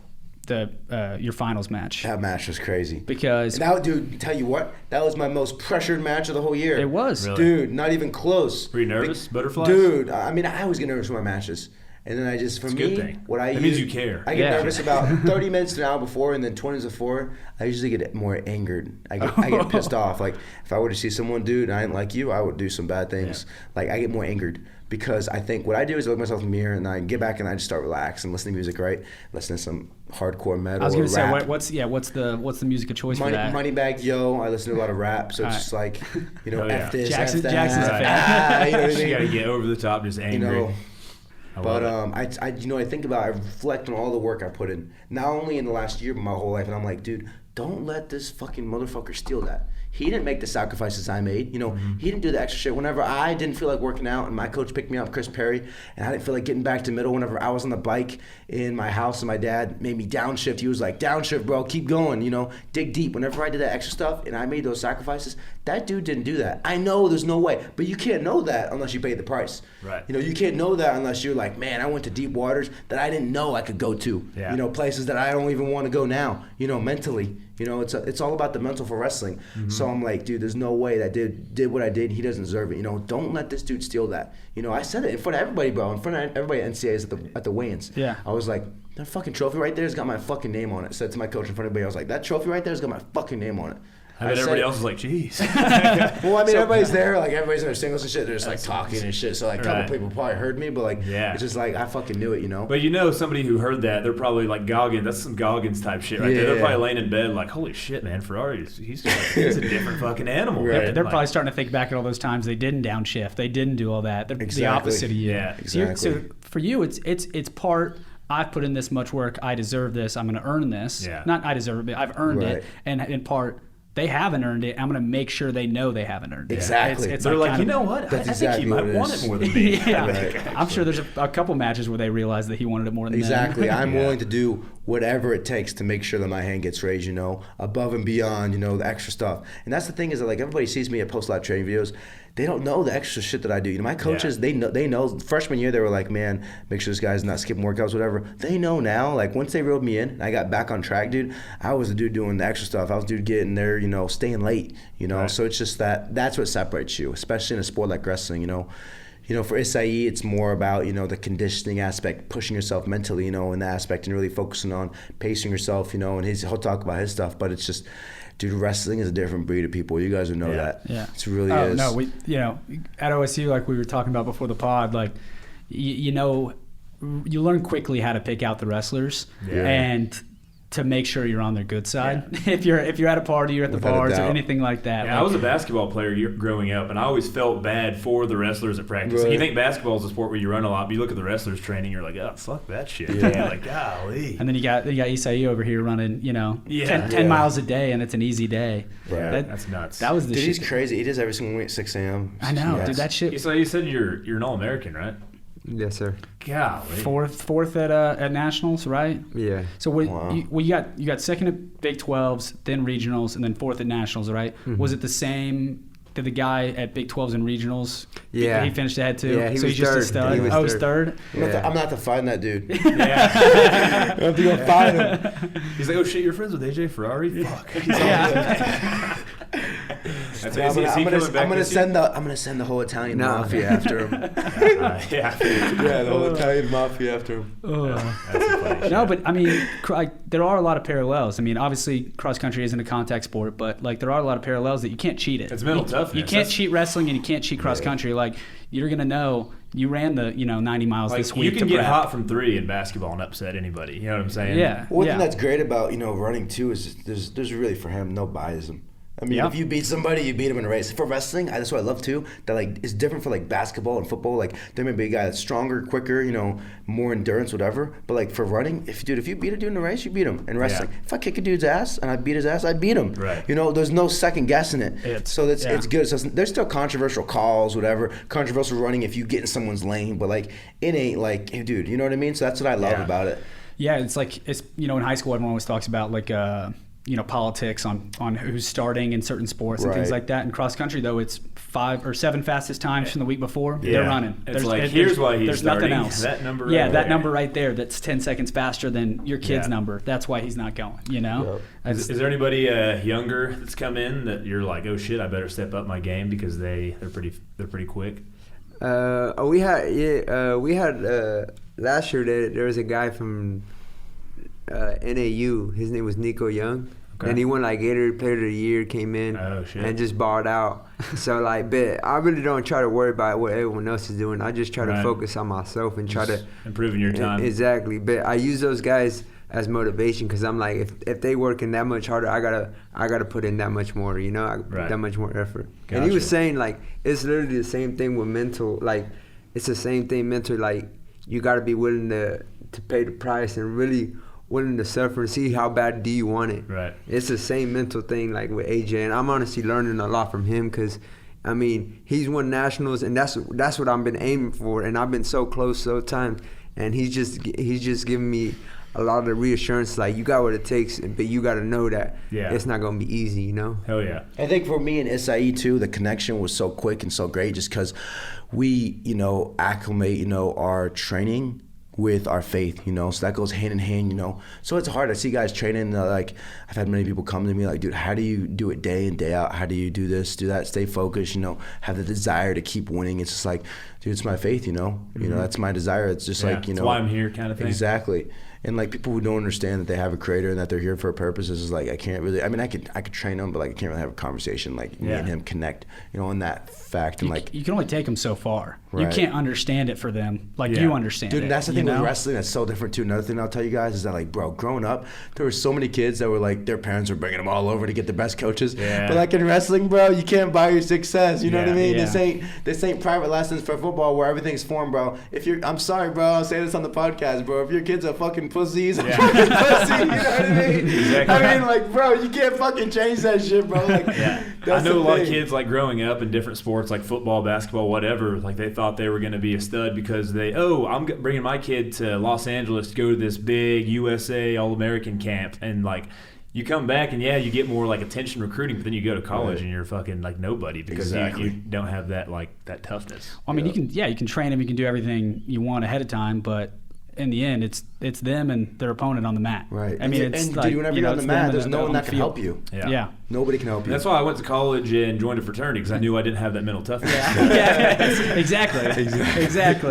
your finals match. That match was crazy. Because That, dude, tell you what, that was my most pressured match of the whole year. it was. Really? Dude, not even close. Were you nervous? Butterflies? Dude, I mean, I always get nervous for my matches. And then for It's a me, good thing. what I That use, means you care. I get Yeah. nervous about 30 minutes to an hour before, and then 20 before. I usually get more angered. I get pissed off. Like if I were to see someone, dude, and I didn't like you, I would do some bad things. Yeah. Like I get more angered because I think what I do is I look myself in the mirror and I get back and I just start relaxing, listening to music, right? Listen to some hardcore metal. I was going gonna to say what's the music of choice for that? Moneybag Yo. I listen to a lot of rap, so it's just like Oh, yeah. F this, Jackson's F that. a fan. You know what I You mean? got to get over the top, just angry. I But love it. I think about, I reflect on all the work I put in, not only in the last year, but my whole life, and I'm like, dude, don't let this fucking motherfucker steal that. He didn't make the sacrifices I made. You know, he didn't do the extra shit. Whenever I didn't feel like working out and my coach picked me up, Chris Perry, and I didn't feel like getting back to middle, whenever I was on the bike in my house and my dad made me downshift, he was like, downshift, bro, keep going, you know, dig deep. Whenever I did that extra stuff and I made those sacrifices, that dude didn't do that. I know there's no way, but you can't know that unless you pay the price. Right. You know, you can't know that unless you're like, man, I went to deep waters that I didn't know I could go to. Yeah. You know, places that I don't even want to go now, you know, mentally. You know, it's all about the mental for wrestling. So I'm like, dude, there's no way that did what I did. He doesn't deserve it. You know, don't let this dude steal that. You know, I said it in front of everybody, bro. In front of everybody at NCAAs at the weigh-ins. Yeah. I was like, that fucking trophy right there has got my fucking name on it. Said to my coach in front of everybody, I was like, that trophy right there has got my fucking name on it. I bet everybody else was like, "Jeez." Well, I mean, everybody's there, like everybody's in their singles and shit. They're just like talking and shit. So like, a couple people probably heard me, but like, it's just like I fucking knew it, you know. But you know, somebody who heard that, they're probably like Goggins. That's some Goggins type shit right there. They're probably laying in bed like, "Holy shit, man, Ferrari, he's a different fucking animal." Right. They're probably starting to think back at all those times they didn't downshift, they didn't do all that. They're the opposite of you. Yeah, exactly. So for you, it's part. I've put in this much work. I deserve this. I'm going to earn this. Yeah. Not I deserve it, but I've earned it. And in part, they haven't earned it. I'm going to make sure they know they haven't earned it. Exactly. It's they're like, you know what? That's I think he might want it more than me. Yeah. I'm sure there's a couple matches where they realize that he wanted it more than Exactly. them. I'm willing to do whatever it takes to make sure that my hand gets raised, you know, above and beyond, you know, the extra stuff. And that's the thing is that, like, everybody sees me at post-live training videos. They don't know the extra shit that I do. You know, my coaches, they know. Freshman year, they were like, man, make sure this guy's not skipping workouts, whatever. They know now. Like, once they reeled me in and I got back on track, dude, I was the dude doing the extra stuff. I was the dude getting there, you know, staying late, you know. So it's just that's what separates you, especially in a sport like wrestling, you know. You know, for Isai, it's more about, you know, the conditioning aspect, pushing yourself mentally, you know, in that aspect, and really focusing on pacing yourself, you know, and he'll talk about his stuff, but it's just, dude, wrestling is a different breed of people. You guys would know that. Yeah. It really is. No, you know, at OSU, like we were talking about before the pod, like, you know, you learn quickly how to pick out the wrestlers and to make sure you're on their good side. Yeah. If you're at a party, you're at the bars or anything like that. Yeah, I was a basketball player growing up, and I always felt bad for the wrestlers at practice. Right. You think basketball is a sport where you run a lot, but you look at the wrestlers training, you're like, oh, fuck that shit. Yeah. Like, golly. And then you got Isai over here running, you know, 10 miles a day, and it's an easy day. Right. That's nuts. That was the shit. He's crazy. He does every single week at 6 a.m. I know, dude. That shit. So you said you're an All-American, right? Yes, sir. Golly. Fourth at nationals, right? Yeah. So you got second at Big 12s, then regionals, and then fourth at nationals, right? Mm-hmm. Was it the same? Did the guy at Big 12s and regionals? Yeah. He finished ahead too. Yeah, so he's just a stud. He was third. I'm gonna have to find that dude. Yeah. I have to go find him. He's like, oh shit, you're friends with AJ Ferrari? Fuck. I'm gonna send the whole Italian mafia after him. The whole Italian mafia after him. No, but I mean, there are a lot of parallels. I mean, obviously, cross country isn't a contact sport, but like there are a lot of parallels that you can't cheat it. It's mental toughness. You can't cheat wrestling, and you can't cheat cross country. Like you're gonna know you ran the 90 miles this week. You can get hot from 3 in basketball and upset anybody. You know what I'm saying? Yeah. One thing that's great about running too is there's really for him no biasm. I mean, if you beat somebody, you beat them in a race. For wrestling, that's what I love too. That it's different for basketball and football. Like there may be a guy that's stronger, quicker, more endurance, whatever. But for running, if you beat a dude in a race, you beat him. In wrestling, if I kick a dude's ass and I beat his ass, I beat him. Right. There's no second guessing it. It's good. So there's still controversial calls, whatever. Controversial running if you get in someone's lane, but it ain't hey, dude. You know what I mean? So that's what I love about it. Yeah, it's in high school everyone always talks about politics on who's starting in certain sports and things like that. In cross country, though, it's 5 or 7 fastest times from the week before. Yeah. They're running. Here's why he's there's starting. Nothing else. That number. Number right there. That's 10 seconds faster than your kid's number. That's why he's not going. Yep. Is there anybody younger that's come in that you're like, oh shit, I better step up my game because they're pretty quick? We had last year there was a guy from NAU. His name was Nico Young. Okay. And he won Gatorade Player of the Year, came in and just balled out. So but I really don't try to worry about what everyone else is doing. I just try to focus on myself and try to improving your time. Exactly. But I use those guys as motivation because I'm like, if they working that much harder, I gotta put in that much more. That much more effort. Gotcha. And he was saying it's literally the same thing with mental. It's the same thing mental. You gotta be willing to pay the price and really willing to suffer, see how bad do you want it. Right. It's the same mental thing like with AJ, and I'm honestly learning a lot from him because, I mean, he's won nationals, and that's what I've been aiming for, and I've been so close so times, and he's just giving me a lot of reassurance, like you got what it takes, but you got to know that it's not going to be easy, you know? Hell yeah. I think for me and Isai too, the connection was so quick and so great just because we, acclimate, our training with our faith, so that goes hand in hand, So it's hard. I see guys training, like I've had many people come to me like, dude, how do you do it day in, day out? How do you do this, do that, stay focused, have the desire to keep winning? It's just like, dude, it's my faith, that's my desire. It's just like, that's why I'm here kind of thing. Exactly. And like people who don't understand that they have a creator and that they're here for a purpose is like I can't really. I mean, I could train them, but like I can't really have a conversation like me and him connect, on that fact. And like you can only take them so far. Right. You can't understand it for them like you understand Dude, it. Dude, that's the thing with wrestling that's so different too. Another thing I'll tell you guys is that like, bro, growing up, there were so many kids that were like their parents were bringing them all over to get the best coaches. Yeah. But like in wrestling, bro, you can't buy your success. You know what I mean? Yeah. This ain't private lessons for football where everything's formed, bro. I'm sorry, bro. I'll say this on the podcast, bro. If your kid's a fucking pussy, pussy, you know what I mean? Exactly. I mean, like, bro, you can't fucking change that shit, bro. Like, I know a lot of kids, like, growing up in different sports, like football, basketball, whatever, like, they thought they were going to be a stud because I'm bringing my kid to Los Angeles to go to this big USA All-American camp, and, like, you come back and you get more like attention recruiting, but then you go to college and you're fucking like nobody because you don't have that that toughness. Well, I mean, you can train them, you can do everything you want ahead of time, but in the end, it's them and their opponent on the mat. Right. I mean, it's and like, dude, whenever you're on the mat, there's no one that can field. help you. Yeah. Nobody can help you. That's why I went to college and joined a fraternity because I knew I didn't have that mental toughness. Exactly.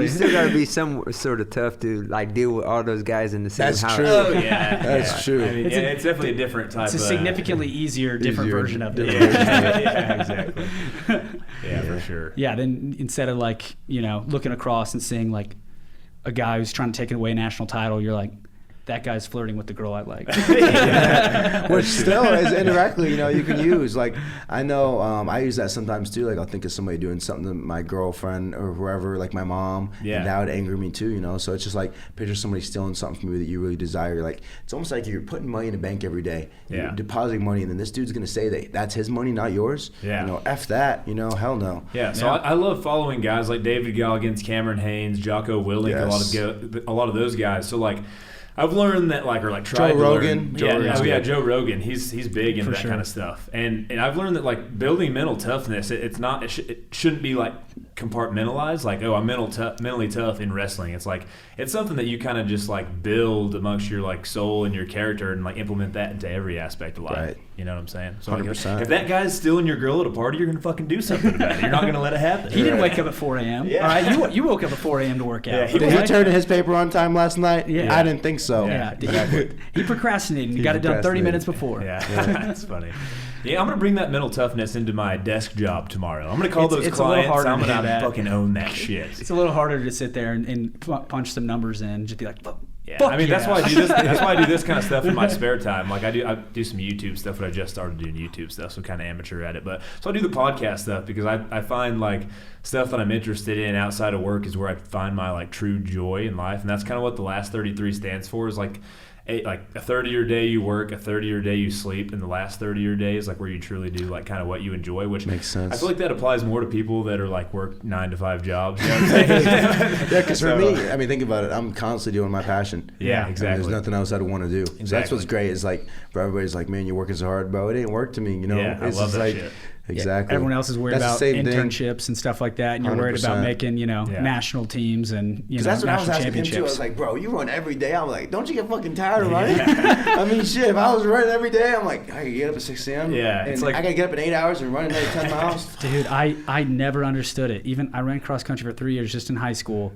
You still got to be some sort of tough to like deal with all those guys in the same house. That's true. Oh, yeah. That's true. I mean, it's definitely a different type. It's a significantly different version of it. Yeah, exactly. Yeah, for sure. Yeah, then instead of like, looking across and seeing like a guy who's trying to take away a national title, you're like, that guy's flirting with the girl I like. Which still is indirectly, you can use. Like, I know I use that sometimes too. Like, I'll think of somebody doing something to my girlfriend or whoever, like my mom, and that would anger me too, So it's just like, picture somebody stealing something from you that you really desire. Like, it's almost like you're putting money in the bank every day. You're depositing money, and then this dude's going to say that that's his money, not yours. Yeah. F that, hell no. Yeah, so I love following guys like David Goggins, Cameron Haynes, Jocko Willink, a lot of those guys. So, like, I've learned that, like, or like tried Joe Rogan. to learn. Joe Rogan. He's big into that kind of stuff. And I've learned that, like, building mental toughness, it shouldn't be like compartmentalized. Like, I'm mentally tough in wrestling. It's like it's something that you kind of just like build amongst your like soul and your character and like implement that into every aspect of life. Right. You know what I'm saying? So 100%. If that guy's stealing your girl at a party, you're gonna fucking do something about it. You're not gonna let it happen. He didn't wake up at 4 a.m. Yeah. All right, you woke up at 4 a.m. to work out. Did he turn in his paper on time last night? Yeah. I didn't think so. Yeah. He procrastinated. He got it done 30 minutes before. Yeah. That's funny. Yeah, I'm going to bring that mental toughness into my desk job tomorrow. I'm going to call those clients. I'm going to fucking own that shit. It's a little harder to sit there and punch some numbers in and just be like, fuck. Yeah, I mean, that's why I do this. That's why I do this kind of stuff in my spare time. Like I do some YouTube stuff, but I just started doing YouTube stuff, so kind of amateur at it. But so I do the podcast stuff because I find like stuff that I'm interested in outside of work is where I find my like true joy in life, and that's kind of what the last 33 stands for. Is like a third of your day you work, a third of your day you sleep, and the last third of your day is like where you truly do like kind of what you enjoy, which makes sense. I feel like that applies more to people that are like work 9 to 5 jobs. You know what I'm saying? Yeah, because for me, I mean, think about it. I'm constantly doing my passion. Yeah, exactly. There's nothing else I'd want to do. Exactly. So that's what's great. Is like, for everybody's like, man, you're working so hard, bro. It ain't work to me. Yeah, I love that shit. Exactly. Everyone else is worried about internships and stuff like that, and you're 100%. Worried about making, national teams and that's what national I was asking him too. I was like, bro, you run every day. I'm like, don't you get fucking tired of running? I mean, shit. If I was running every day, I'm like, I could get up at 6 a.m. Yeah, it's like I gotta get up in 8 hours and run another 10 miles. Dude, I never understood it. Even I ran cross country for 3 years just in high school,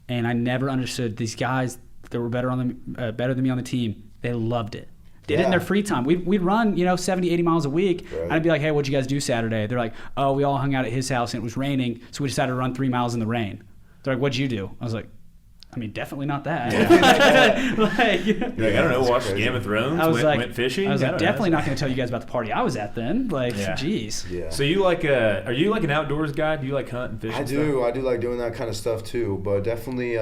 and I never understood these guys that were better than me on the team. They loved it. Did it in their free time. We'd run, 70, 80 miles a week. Right. I'd be like, hey, what'd you guys do Saturday? They're like, oh, we all hung out at his house and it was raining, so we decided to run 3 miles in the rain. They're like, what'd you do? I was like, I mean, definitely not that. Yeah. I don't know, watch Game of Thrones, went fishing. I was like, definitely not going to tell you guys about the party I was at then. Like, geez. Yeah. So are you like an outdoors guy? Do you like hunt and fish? I do like doing that kind of stuff too, but definitely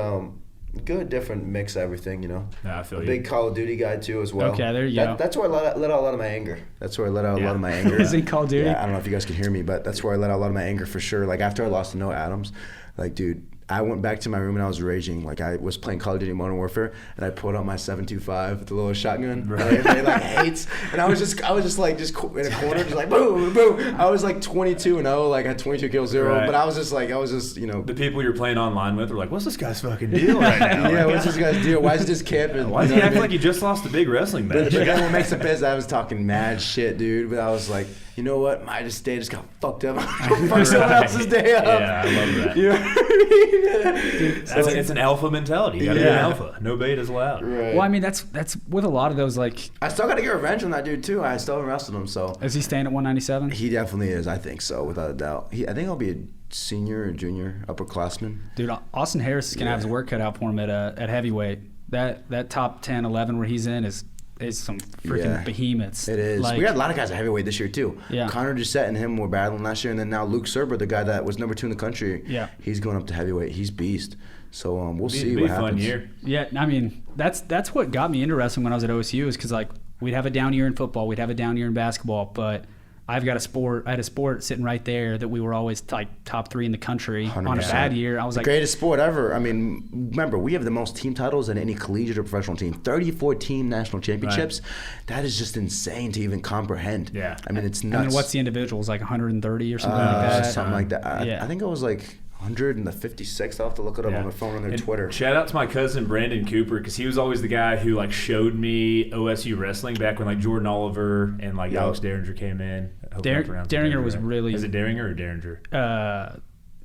Good, different mix of everything, you know. I feel Big Call of Duty guy too as well. Okay, there you go. That's where I let out a lot of my anger. That's where I let out a lot of my anger. Is it Call of Duty? Yeah, I don't know if you guys can hear me, but that's where I let out a lot of my anger for sure. Like after I lost to Noah Adams, like dude, I went back to my room and I was raging. Like I was playing Call of Duty Modern Warfare and I pulled out my 7.25, the little shotgun. Right. Everybody like hates, and I was just in a corner, just like boom, boom. I was like 22-0, like I had 22 kills, 0. Right. But I was just, you know. The people you're playing online with are like, what's this guy's fucking deal right now? Yeah, what's this guy's deal? Why is he just camping? Why does he act like he just lost a big wrestling match? But then what makes it pissed, I was talking mad shit, dude. But I was like, you know what? My day just got fucked up. Fuck someone else's day up. Yeah, I love that. You know what I mean? It's an alpha mentality. You gotta be an alpha. No betas allowed. Right. Well, I mean, that's with a lot of those, like. I still gotta get revenge on that dude too. I still haven't wrestled him, so. Is he staying at 197? He definitely is. I think so, without a doubt. I think I'll be a senior or junior upperclassman. Dude, Austin Harris is gonna have his work cut out for him at heavyweight. That top 10, 11 where he's in is some freaking behemoths. It is. We got a lot of guys at heavyweight this year too. Yeah. Connor Doucette and him were battling last year, and then now Luke Serber, the guy that was number 2 in the country. Yeah. He's going up to heavyweight. He's beast. So we'll see what happens. Fun year. Yeah, I mean that's what got me into wrestling when I was at OSU is because like we'd have a down year in football, we'd have a down year in basketball, but I had a sport sitting right there that we were always like top 3 in the country. 100%. On a bad year. I was like greatest sport ever. I mean, remember we have the most team titles than any collegiate or professional team. 34 team national championships. Right. That is just insane to even comprehend. Yeah. I mean, it's nuts. And then what's the individuals, like 130 or something like that? Something like that. I think it was like 156. I'll have to look it up on my phone on their Twitter. Shout out to my cousin Brandon Cooper because he was always the guy who like showed me OSU wrestling back when like Jordan Oliver and like Alex Derringer came in. Derringer was really. Is it Derringer or Derringer?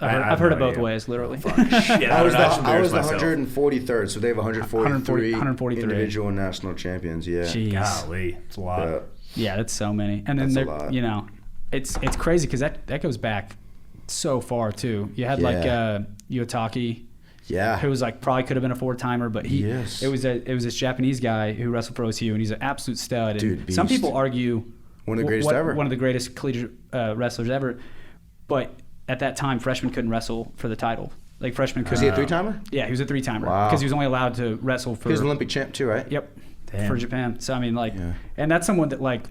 I've heard it both ways, literally. Shit, I was the 143rd, so they have 143 individual and national champions. Yeah, jeez. Golly, it's a lot. Yeah, that's so many. And then you know, it's crazy because that goes back so far too. You had like Yotaki, who was like probably could have been a 4-timer, but it was this Japanese guy who wrestled for OSU, and he's an absolute stud. Dude, and some people argue one of the greatest ever, one of the greatest collegiate wrestlers ever, but at that time freshmen couldn't wrestle for the title. Like freshmen couldn't. Was he a 3-timer? Yeah, he was a 3-timer Wow. because he was only allowed to wrestle for. He was an Olympic champ too, right? Yep. Damn. For Japan. So I mean, like, and that's someone that like.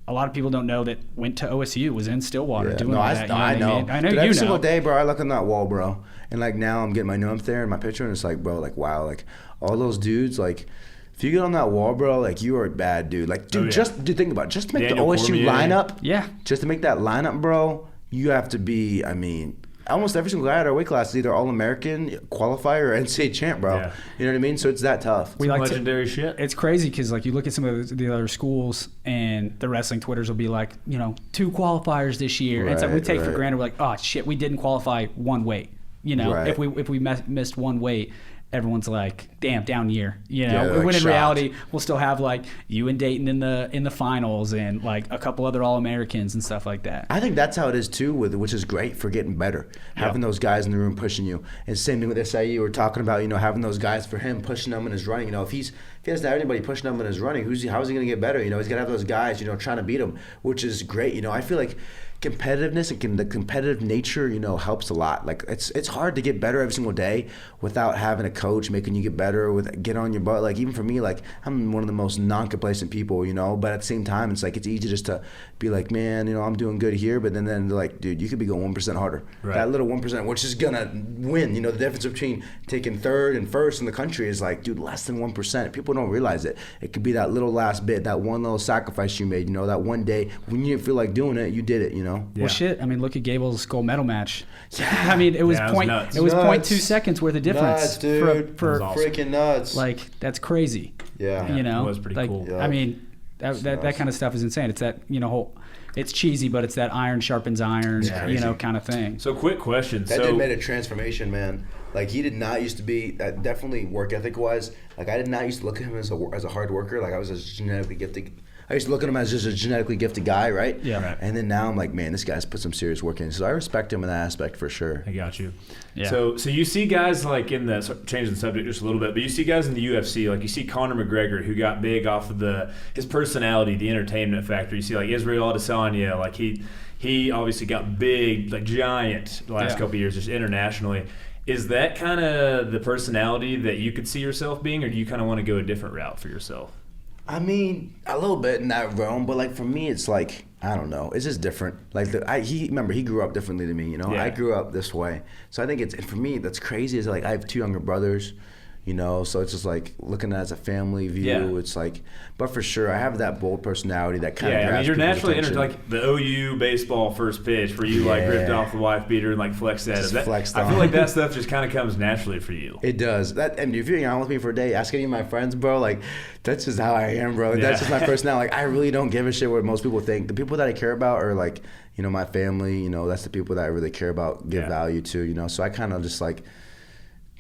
A lot of people don't know that went to OSU, was in Stillwater doing that. I know. I know. Dude, you every know. single day, bro, I look on that wall, bro, and like now I'm getting my name up there in my picture, and it's like, bro, like wow, like all those dudes, like if you get on that wall, bro, like you are a bad dude. Like, dude, just think about it. Just to make Daniel the OSU lineup, just to make that lineup, bro, you have to be. I mean. Almost every single guy at our weight class is either All-American, qualifier, or NCAA champ, bro. Yeah. You know what I mean? So it's that tough. We like legendary shit. It's crazy because like you look at some of the other schools and the wrestling Twitters will be like, 2 qualifiers this year. Right, and it's like we take for granted. We're like, oh shit, we didn't qualify one weight. If we missed one weight. Everyone's like, damn, down year. When in reality, we'll still have like you and Dayton in the finals and like a couple other All-Americans and stuff like that. I think that's how it is too, which is great for getting better. Having those guys in the room pushing you. And same thing with SIU. We're talking about, having those guys for him pushing him in his running. If he doesn't have anybody pushing him in his running, how is he going to get better? He's got to have those guys, trying to beat him, which is great. I feel like competitiveness and the competitive nature, helps a lot. Like it's hard to get better every single day without having a coach making you get better, get on your butt. Like even for me, like I'm one of the most non-complacent people, but at the same time, it's like it's easy just to be like, man, I'm doing good here, but then they're like, dude, you could be going 1% harder. Right. That little 1%, which is gonna win. The difference between taking 3rd and 1st in the country is like, dude, less than 1%. People don't realize it. It could be that little last bit, that one little sacrifice you made. That one day when you didn't feel like doing it, you did it. Yeah. Well, shit. I mean, look at Gable's gold medal match. Yeah. I mean, it was nuts. 0.2 seconds worth of difference. Nuts, dude. For freaking nuts. Like that's crazy. Yeah. It was pretty cool. Yeah. I mean, that kind of stuff is insane. It's that whole. It's cheesy, but it's that iron sharpens iron, kind of thing. So, quick question. That dude made a transformation, man. Like he did not used to be definitely work ethic wise. Like I did not used to look at him as a hard worker. Like I was a genetically gifted. I used to look at him as just a genetically gifted guy, right? Yeah. Right. And then now I'm like, man, this guy's put some serious work in. So I respect him in that aspect for sure. I got you. Yeah. So you see guys like changing the subject just a little bit, but you see guys in the UFC, like you see Conor McGregor, who got big off of his personality, the entertainment factor. You see like Israel Adesanya, like he obviously got big, like giant the last couple of years just internationally. Is that kind of the personality that you could see yourself being, or do you kind of want to go a different route for yourself? I mean, a little bit in that realm, but like for me, it's like I don't know. It's just different. Like he grew up differently than me. You know, I grew up this way, so I think it's for me. That's crazy. Is like I have 2 younger brothers. You know, so it's just like looking at it as a family view. Yeah. It's like, but for sure, I have that bold personality that kind of. Yeah, I mean, you're naturally entered like the OU baseball first pitch where you like ripped off the wife beater and like flexed that. I feel like that stuff just kind of comes naturally for you. It does. That, and if you're hanging out with me for a day, ask any of my friends, bro, like that's just how I am, bro. That's just my personality. Like I really don't give a shit what most people think. The people that I care about are like, you know, my family. You know, that's the people that I really care about, give value to. You know, so I kind of just like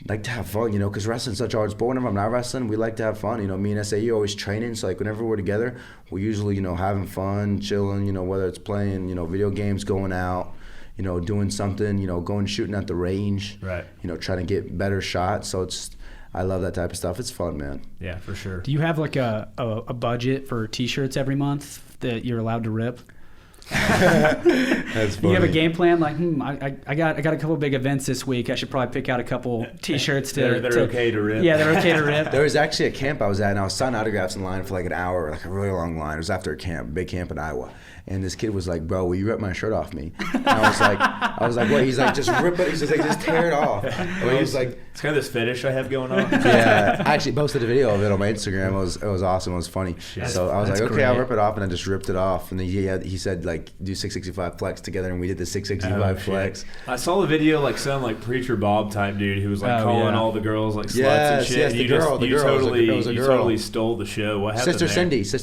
to have fun, you know, because wrestling's such a hard sport. Whenever I'm not wrestling, we like to have fun. You know, me and SAU are always training, so like whenever we're together, we're usually, you know, having fun, chilling, you know, whether it's playing, you know, video games, going out, you know, doing something, you know, going shooting at the range, right? You know, trying to get better shots. So I love that type of stuff. It's fun, man. Yeah, for sure. Do you have like a budget for T-shirts every month that you're allowed to rip? That's funny. You have a game plan like I got a couple big events this week. I should probably pick out a couple T-shirts they're okay to rip. Yeah, they're okay to rip. There was actually a camp I was at, and I was signing autographs in line for like an hour, like a really long line. It was after a camp, big camp in Iowa. And this kid was like, "Bro, will you rip my shirt off me?" And I was like, "What?" He's like, "Just rip it." He's just like, "Just tear it off." And he was like, "It's kind of this fetish I have going on." Yeah, I actually posted a video of it on my Instagram. It was awesome. It was funny. So I was like, "Okay, I'll rip it off," and I just ripped it off. And then he said like, "Do 665 flex together," and we did the 665 flex. I saw the video like some like preacher Bob type dude who was like calling all the girls like sluts and shit. Yes, and the girl. You totally stole the show. What happened? Sister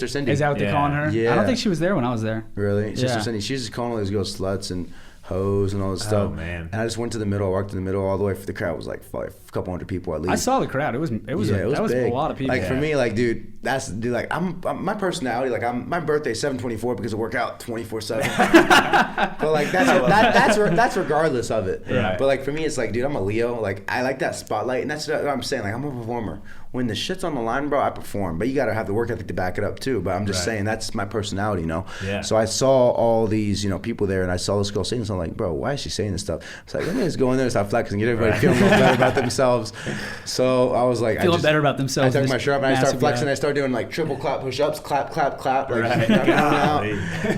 Cindy. Is that what they're calling her? Yeah. I don't think she was there when I was there. Really? Sister Cindy. She's just calling all these girls sluts and hoes and all this stuff. Oh man! And I just went to the middle. I walked in the middle all the way. The crowd was like a couple hundred people at least. I saw the crowd. It was big. A lot of people. Like for me, like dude, like I'm my personality. Like my birthday is 7/24 because I work out 24/7. But like that's regardless of it. Right. But like for me, it's like dude, I'm a Leo. Like I like that spotlight, and that's what I'm saying. Like I'm a performer. When the shit's on the line, bro, I perform. But you gotta have the work ethic to back it up too. But I'm just saying that's my personality, you know. Yeah. So I saw all these, you know, people there, and I saw this girl saying something. I'm like, bro, why is she saying this stuff? It's like, let me just go in there and start flexing, get everybody feeling a little better about themselves. So I was like, feeling better about themselves. I took my shirt off and I started flexing. I started doing like triple clap push-ups, clap. Like,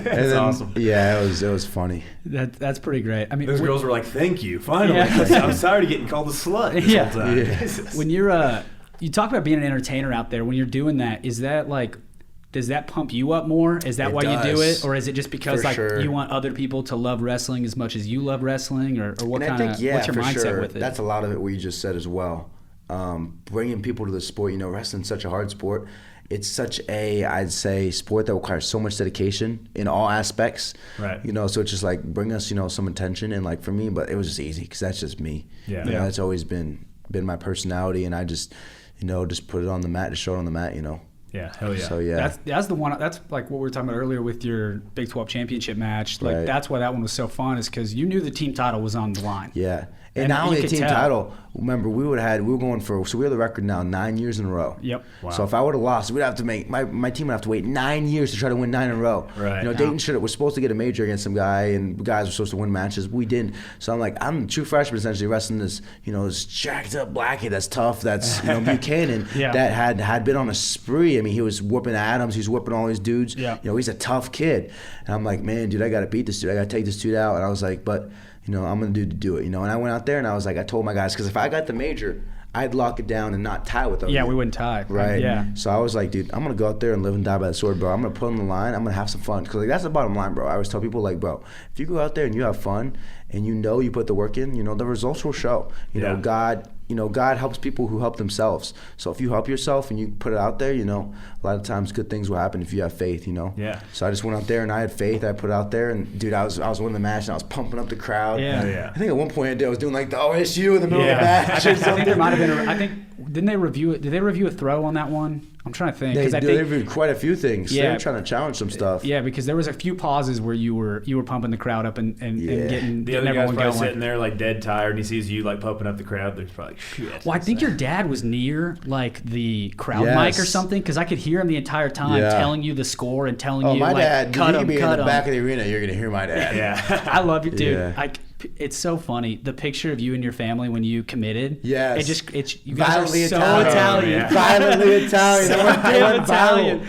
That's awesome. Yeah, it was funny. That's pretty great. I mean, those girls were like, "Thank you, finally." Yeah. I'm sorry to getting called a slut this whole time. Yeah. When you're you talk about being an entertainer out there. When you're doing that, is that like, does that pump you up more? Is that why you do it, or is it just because you want other people to love wrestling as much as you love wrestling, or what kind of what's your mindset with it? That's a lot of it. What you just said as well. Bringing people to the sport. You know, wrestling's such a hard sport. It's such a, I'd say, sport that requires so much dedication in all aspects. Right. You know, so it's just like bring us, you know, some attention, and like for me, but it was just easy because that's just me. Yeah. You know, that's always been my personality, and I just, you know, just put it on the mat, just show it on the mat, you know. Yeah, hell yeah. So yeah, that's the one. That's like what we were talking about earlier with your Big 12 championship match. Like that's why that one was so fun, is because you knew the team title was on the line. Yeah, and not only the team title. Remember, we were going for, so we have the record now 9 years in a row. Yep. Wow. So if I would have lost, we'd have to make my team would have to wait 9 years to try to win 9 in a row. Right. You know, Dayton was supposed to get a major against some guy, and guys were supposed to win matches. We didn't. So I'm a true freshman essentially wrestling this, you know, this jacked up black kid that's tough, that's, you know, Buchanan that had been on a spree. I mean, he was whooping Adams, he was whooping all these dudes. Yeah. You know, he's a tough kid. And I'm like, man, dude, I got to beat this dude. I got to take this dude out. And I was like, but you know, I'm going to do it, you know. And I went out there and I was like, I told my guys, because if I got the major, I'd lock it down and not tie with them. Yeah, we wouldn't tie. Right. Yeah. So I was like, dude, I'm going to go out there and live and die by the sword, bro. I'm going to put on the line. I'm going to have some fun. Because like, that's the bottom line, bro. I always tell people, like, bro, if you go out there and you have fun and you know you put the work in, you know, the results will show. You know, God helps people who help themselves. So if you help yourself and you put it out there, you know, a lot of times good things will happen if you have faith, you know. Yeah. So I just went out there and I had faith. I put it out there, and dude, I was winning the match and I was pumping up the crowd. Yeah. I think at one point I was doing like the OSU in the middle of the match. I think there might have been. Didn't they review it? Did they review a throw on that one? I'm trying to think. They reviewed quite a few things. Yeah. They were trying to challenge some stuff. Yeah, because there was a few pauses where you were pumping the crowd up and getting the other guy's everyone probably going. sitting there like dead tired, and he sees you like pumping up the crowd. There's probably like, shit. Well, I think your dad was near like the crowd mic or something, because I could hear him the entire time telling you the score and telling you my like, dad, cut you him, be cut in the him. back of the arena, you're gonna hear my dad. Yeah. I love you, dude. Yeah. It's so funny. The picture of you and your family when you committed. Yes. You guys violently are so Italian. Italian. Yeah. Violently Italian. So I went damn viral. Italian.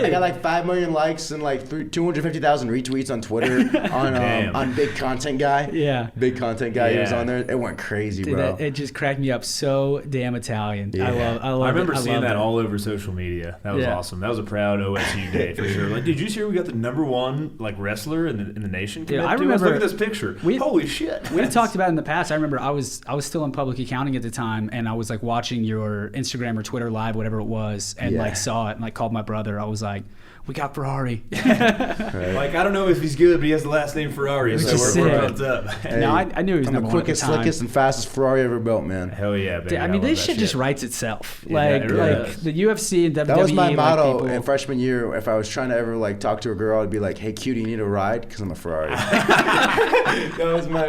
I got like 5 million likes and like 250,000 retweets on Twitter on Big Content Guy. Yeah. Big Content Guy. He was on there. It went crazy, Dude, bro. it just cracked me up. So damn Italian. Yeah. I love I remember seeing that it. all over social media. That was awesome. That was a proud OSU day for sure. Like, did you see we got the #1 like wrestler in the nation? Dude, I remember. Look at this picture. Holy shit. We talked about it in the past. I remember I was still in public accounting at the time, and I was like watching your Instagram or Twitter live, whatever it was, and like saw it and like called my brother. I was like, "We got Ferrari." Right. Like, I don't know if he's good, but he has the last name Ferrari, so we're pumped up. Hey, no, I knew he was I'm the number one at the quickest, time. slickest, and fastest Ferrari ever built, man. Hell yeah, baby. I mean, this shit just writes itself. Yeah, Like, it really like does. the UFC and WWE. That was my motto like, people, in freshman year. If I was trying to ever like talk to a girl, I'd be like, "Hey, cutie, you need a ride?" Because I'm a Ferrari. that was my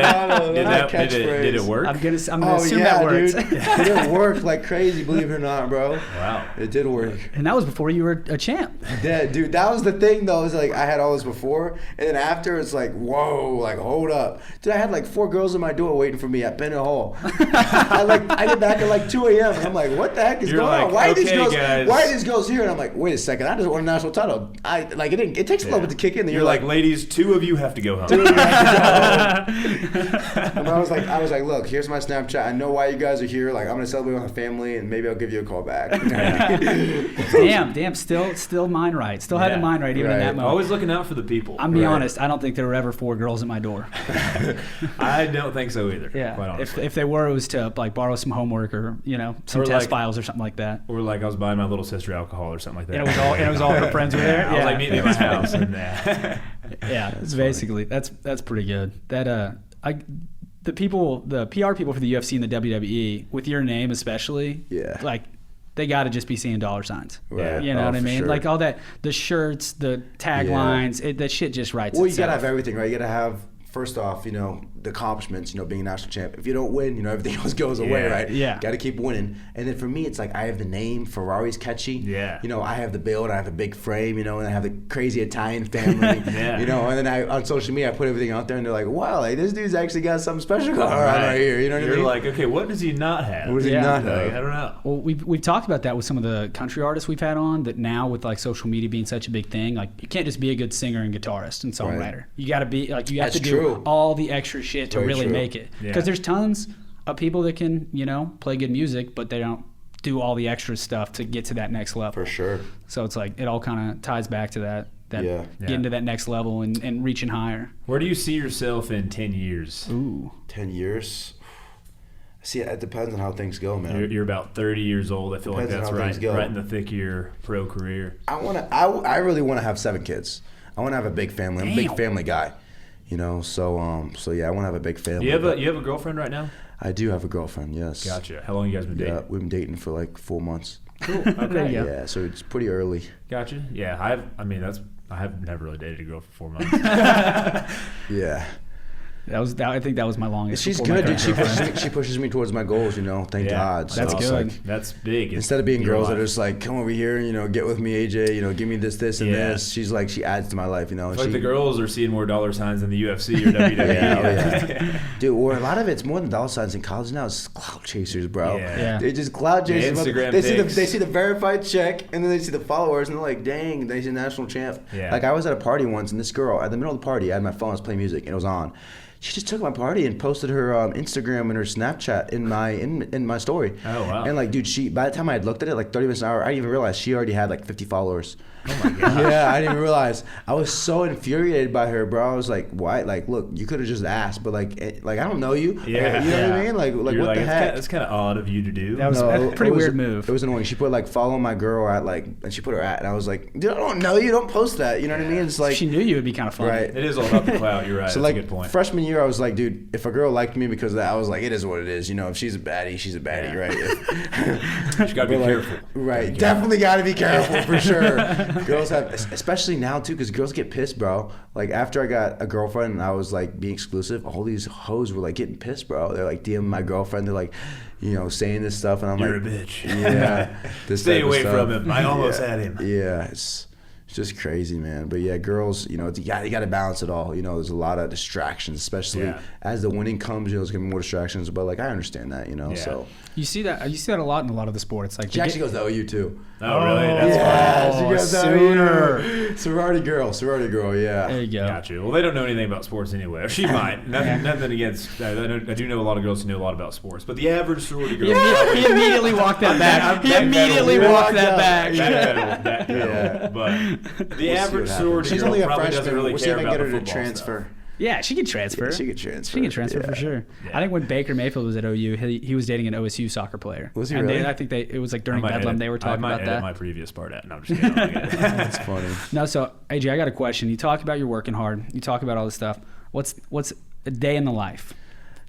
motto. Did it work? I'm gonna assume that works. Dude. It worked like crazy, believe it or not, bro. Wow. It did work. And that was before you were a champ. Yeah, dude, that was the thing though. It was like I had all this before, and then after it's like, whoa, like hold up, dude. I had like 4 girls at my door waiting for me at Bennett Hall. I get back at like 2 a.m. and I'm like, what the heck is going on? Why are these girls here? And I'm like, wait a second, I just won a national title. It takes a little bit to kick in. You're like, ladies, 2 of you have to go home. And I was like, look, here's my Snapchat. I know why you guys are here. Like, I'm gonna celebrate with my family, and maybe I'll give you a call back. Damn, still mind right. Still had the mind right even in that moment. Always looking out for the people. I'm be honest, I don't think there were ever 4 girls at my door. I don't think so either. Yeah. Quite honestly. If they were, it was to like borrow some homework or some Or test like- files or something like that. Or like I was buying my little sister alcohol or something like that. And it was all her friends were there. I was like, meet me at my house. And, Yeah, it's basically that's pretty good. That the PR people for the UFC and the WWE with your name especially. Yeah. Like they got to just be seeing dollar signs. Right. You know what I for mean? sure. Like all that, the shirts, the taglines, that shit just writes Well, itself. you gotta have everything, right? You gotta have, first off, the accomplishments, being a national champ. If you don't win, everything else goes away, right? Yeah. Gotta keep winning. And then for me, it's like I have the name, Ferrari's catchy. Yeah. I have the build, I have the big frame, and I have the crazy Italian family. Yeah. And then on social media, I put everything out there, and they're like, wow, like this dude's actually got something special going on right here. You know what I mean? You're like, okay, what does he not have? What does he not Like, have? I don't know. Well, we've talked about that with some of the country artists we've had on. That now with like social media being such a big thing, like you can't just be a good singer and guitarist and songwriter. Right. You got to be like you have That's to do true. all the extra shit to Very really true. make it. Yeah. Because there's tons of people that can play good music, but they don't do all the extra stuff to get to that next level. For sure. So it's like it all kind of ties back to that. Yeah. Getting to that next level and reaching higher. Where do you see yourself in 10 years? Ooh. 10 years. See, it depends on how things go, man. You're about 30 years old. I feel like Depends on that's how things go. right in the thick of your pro career. I really want to have 7 kids. I want to have a big family. I'm a big Damn. family guy. So yeah, I want to have a big family. You have a girlfriine right now? I do have a girlfriend, yes. Gotcha. How long you guys been dating? Yeah, we've been dating for like 4 months. Cool. There Okay. you go. Yeah, so it's pretty early. Gotcha. Yeah, I have never really dated a girl for 4 months. Yeah. I think that was my longest. She's before my good, dude. girlfriend. She pushes me towards my goals, Thank God. So That's it's good. like, That's big. instead of being Your girls that life. are just like, come over here, get with me, AJ, give me this, and Yeah. this. She's like, she adds to my life, It's like the girls are seeing more dollar signs than the UFC or WWE. Yeah. Dude, or a lot of it's more than dollar signs in college now. It's clout chasers, bro. Yeah. They just clout chasers. Instagram They see the verified check, and then they see the followers, and they're like, dang, they see national champ. Yeah. Like I was at a party once, and this girl at the middle of the party, I had my phone, I was playing music, and it was on. She just took my party and posted her Instagram and her Snapchat in my story. Oh, wow. And like, dude, by the time I had looked at it, like 30 minutes an hour, I didn't even realize she already had like 50 followers. Oh my god. Yeah, I didn't even realize. I was so infuriated by her, bro. I was like, why? Like, look, you could have just asked, but like I don't know you. Yeah. You know what I mean? Like You're what the heck? That's kind of odd of you to do. That was a pretty weird move. It was annoying. She put like follow my girl at and she put her at, and I was like, dude, I don't know you. Don't post that. You know what I mean? It's like She knew you would be kind of funny. right. It is all about the clout. You're right. So That's like a good point. freshman year, I was like, dude, if a girl liked me because of that, I was like, it is what it is. If she's a baddie, she's a baddie, Yeah. right? You gotta be But, like, careful. Right, definitely got to be careful for sure. Girls have, especially now too, because girls get pissed, bro. Like after I got a girlfriend and I was like being exclusive, all these hoes were like getting pissed, bro. They're like DMing my girlfriend. They're like, saying this stuff, and I'm You're like, a bitch. yeah, this Stay type of away stuff. from him. I almost had him. Yeah, It's just crazy, man. But yeah, girls, you got to balance it all. There's a lot of distractions, especially as the winning comes. There's gonna be more distractions. But like I understand that, So you see that a lot in a lot of the sports. Like she actually goes to OU too. Oh really? That's she goes to OU. Sorority girl. Yeah. There you go. Got you. Well, they don't know anything about sports anyway. She might. Nothing against. I do know a lot of girls who know a lot about sports, but the average sorority girl. He immediately walked that back. He immediately walked that back. Yeah. But the average sorority She's girl only a probably freshman. doesn't really We'll see if care I can about get the her to football transfer. stuff. Yeah, she could transfer. She could transfer. She could transfer Yeah. for sure. Yeah. I think when Baker Mayfield was at OU, he was dating an OSU soccer player. Was he and really? I think it was like during Bedlam they were talking about that. I might edit my previous part out. No, I'm just kidding. That's funny. No, so AJ, I got a question. You talk about you're working hard. You talk about all this stuff. What's a day in the life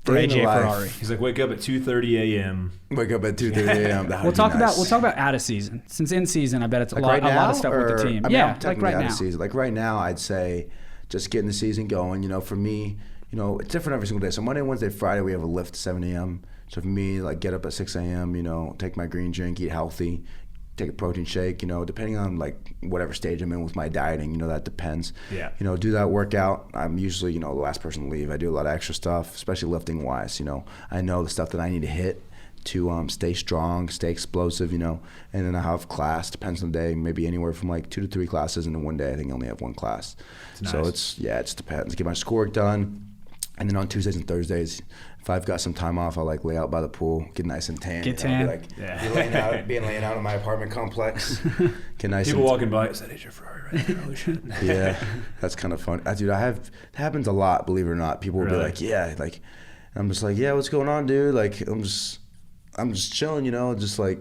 for Day in the AJ life. Ferrari? He's like, wake up at 2:30 a.m. Wake up at 2:30 a.m. We'll talk about out of season. Since in season, I bet it's a lot of stuff with the team. I'm like technically right out now. of season. Like right now, I'd say just getting the season going. For me, it's different every single day. So Monday, Wednesday, Friday, we have a lift at 7 a.m. So for me, like get up at 6 a.m. Take my green drink, eat healthy, take a protein shake. Depending on like whatever stage I'm in with my dieting. That depends. Yeah. Do that workout. I'm usually the last person to leave. I do a lot of extra stuff, especially lifting wise. I know the stuff that I need to hit to stay strong, stay explosive, and then I have class, depends on the day, maybe anywhere from like 2 to 3 classes, and then one day I think I only have 1 class. Nice. So it just depends. Get my schoolwork done, and then on Tuesdays and Thursdays, if I've got some time off, I'll like lay out by the pool, get nice and tan. Get tan. Be laying out in my apartment complex. Get nice. People walking by, is that AJ Ferrari right there? Holy shit. Yeah, that's kind of fun. Dude, it happens a lot, believe it or not. People will be like, yeah, like, I'm just like, yeah, what's going on, dude? Like, I'm just chilling, just like,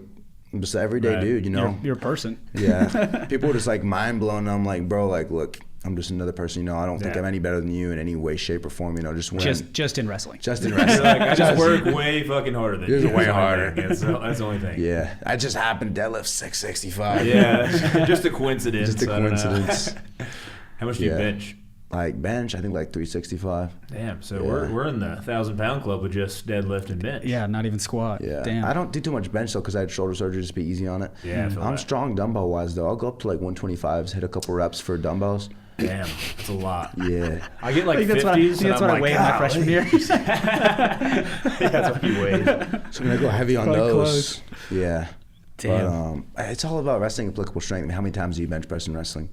I'm just an everyday dude, You're a person. Yeah. People are just like mind blown. I'm like, bro, like, look, I'm just another person, I don't think I'm any better than you in any way, shape, or form, just win. Just in wrestling. Just in wrestling. Like, I just work way fucking harder than you. Just way harder. That's the only thing. Yeah. I just happened to deadlift 665. Yeah. Just a coincidence. Just a coincidence. How much do you bench? Like bench, I think like 365. Damn. So we're in the 1,000-pound club with just deadlift and bench. Yeah, not even squat. Yeah. Damn. I don't do too much bench though because I had shoulder surgery, just be easy on it. Yeah. I'm strong dumbbell wise though. I'll go up to like 125s, hit a couple reps for dumbbells. Damn, that's a lot. Yeah. I get like 50s. That's what I weighed my freshman year. That's what you weighed. So I'm gonna go heavy on those. Close. Yeah. Damn. But it's all about wrestling applicable strength. I mean, how many times do you bench press in wrestling?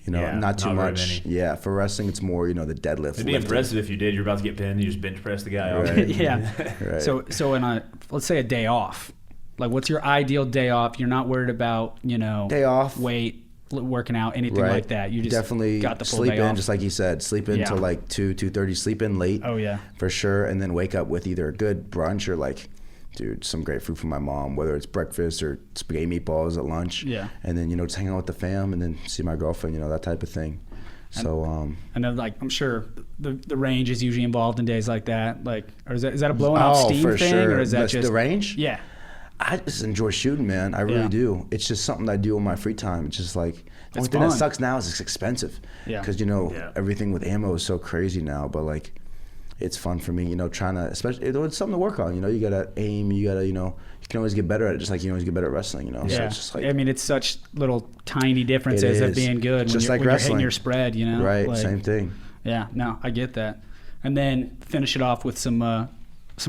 Not too much. Yeah, for wrestling, it's more, the deadlift. It'd be impressive if you did. You're about to get pinned, you just bench press the guy off. Right. Yeah. Right. So in let's say a day off, like what's your ideal day off? You're not worried about, day off, weight, working out, anything like that. You just definitely got the full sleep day in, off. just like you said, sleep in till like 2:30, sleep in late. Oh yeah. For sure. And then wake up with either a good brunch or like, dude, some great food from my mom, whether it's breakfast or spaghetti meatballs at lunch. Yeah. And then, just hang out with the fam and then see my girlfriend, that type of thing. So and then I'm sure the range is usually involved in days like that. Like, or is that a blowing off steam for thing, sure. or is that just the range? Yeah. I just enjoy shooting, man. I really do. It's just something I do in my free time. It's just like the only thing that sucks now is it's expensive. Yeah. Because everything with ammo is so crazy now. But like, it's fun for me. Trying to, especially it's something to work on. You gotta aim. You gotta you can always get better at it. Just like you always get better at wrestling. Yeah. So it's just like, I mean, it's such little tiny differences of being good. Just when like you're wrestling. hitting your spread. Right. Like, same thing. Yeah. No, I get that. And then finish it off with some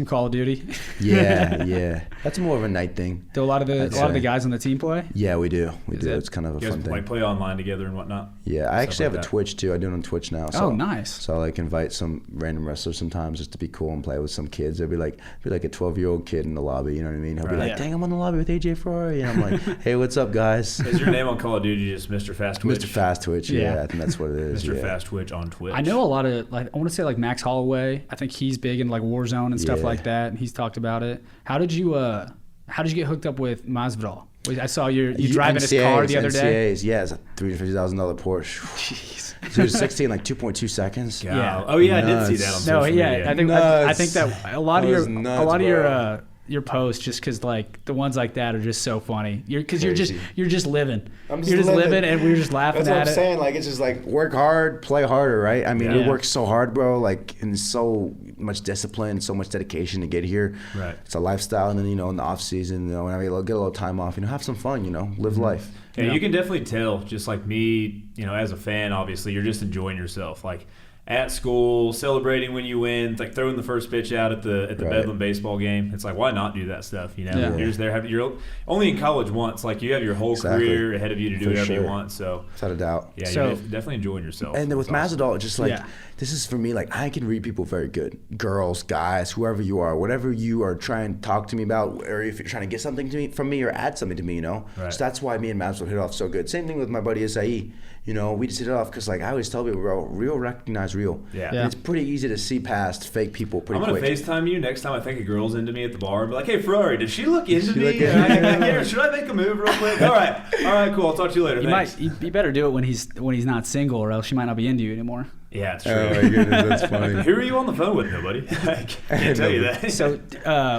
Call of Duty. Yeah. That's more of a night thing. Do a lot of the guys on the team play? Yeah, we do. We do. it? It's kind of a You fun guys thing. like play online together and whatnot? Yeah, I actually have like a that. Twitch too. I do it on Twitch now. So, Oh, nice. So I like invite some random wrestlers sometimes just to be cool and play with some kids. There'll be like a 12-year-old kid in the lobby. You know what I mean? He'll be like, Yeah. "Dang, I'm on the lobby with AJ Ferrari," and I'm like, "Hey, what's up, guys?" Is your name on Call of Duty just Mr. Fast Twitch? Mr. Fast Twitch. Yeah. Yeah, I think that's what it is. Mr. Yeah. Fast Twitch on Twitch. I know a lot of I want to say Max Holloway. I think he's big in Warzone and stuff Yeah. like that, and he's talked about it. How did you get hooked up with Masvidal? I saw you driving his car the other day. NCAAs, yeah, it's a $350,000 Porsche. Jeez. So it was 16, like 2.2 seconds. God. Yeah. Oh yeah, I did see Nuts. that on No, social yeah, media. I think that a lot of That your was nuts, bro. your posts just because like the ones like that are just so funny. You're just living. I'm just living, and we're just laughing at it. That's what I'm saying. Like it's just like work hard, play harder, right? I mean, we work so hard, bro. Like and so much discipline, so much dedication to get here. Right. It's a lifestyle, and then in the off season, whenever you get a little time off, have some fun. Live life. Yeah, you can definitely tell. Just like me, as a fan, obviously, you're just enjoying yourself. Like at school, celebrating when you win, like throwing the first pitch out at the Bedlam baseball game. It's like, why not do that stuff? You're just there. You're only in college once. Like you have your whole career ahead of you to do whatever you want. So without a doubt. Yeah, you're definitely enjoying yourself. And then with Masvidal, just like this is for me. Like I can read people very good, girls, guys, whoever you are, whatever you are trying to talk to me about, or if you're trying to get something from me or add something to me, Right. So that's why me and Masvidal hit off so good. Same thing with my buddy Isai. We just hit it off because, like, I always tell people, bro, real recognize real. Yeah. And it's pretty easy to see past fake people pretty quick. I'm going to FaceTime you next time I think a girl's into me at the bar and be like, hey, Ferrari, did she look into me? Should I make a move real quick? All right, cool. I'll talk to you later. You better do it when he's not single, or else she might not be into you anymore. Yeah, it's true. Oh, my goodness, that's funny. Who are you on the phone with? Nobody. I can't tell you that. So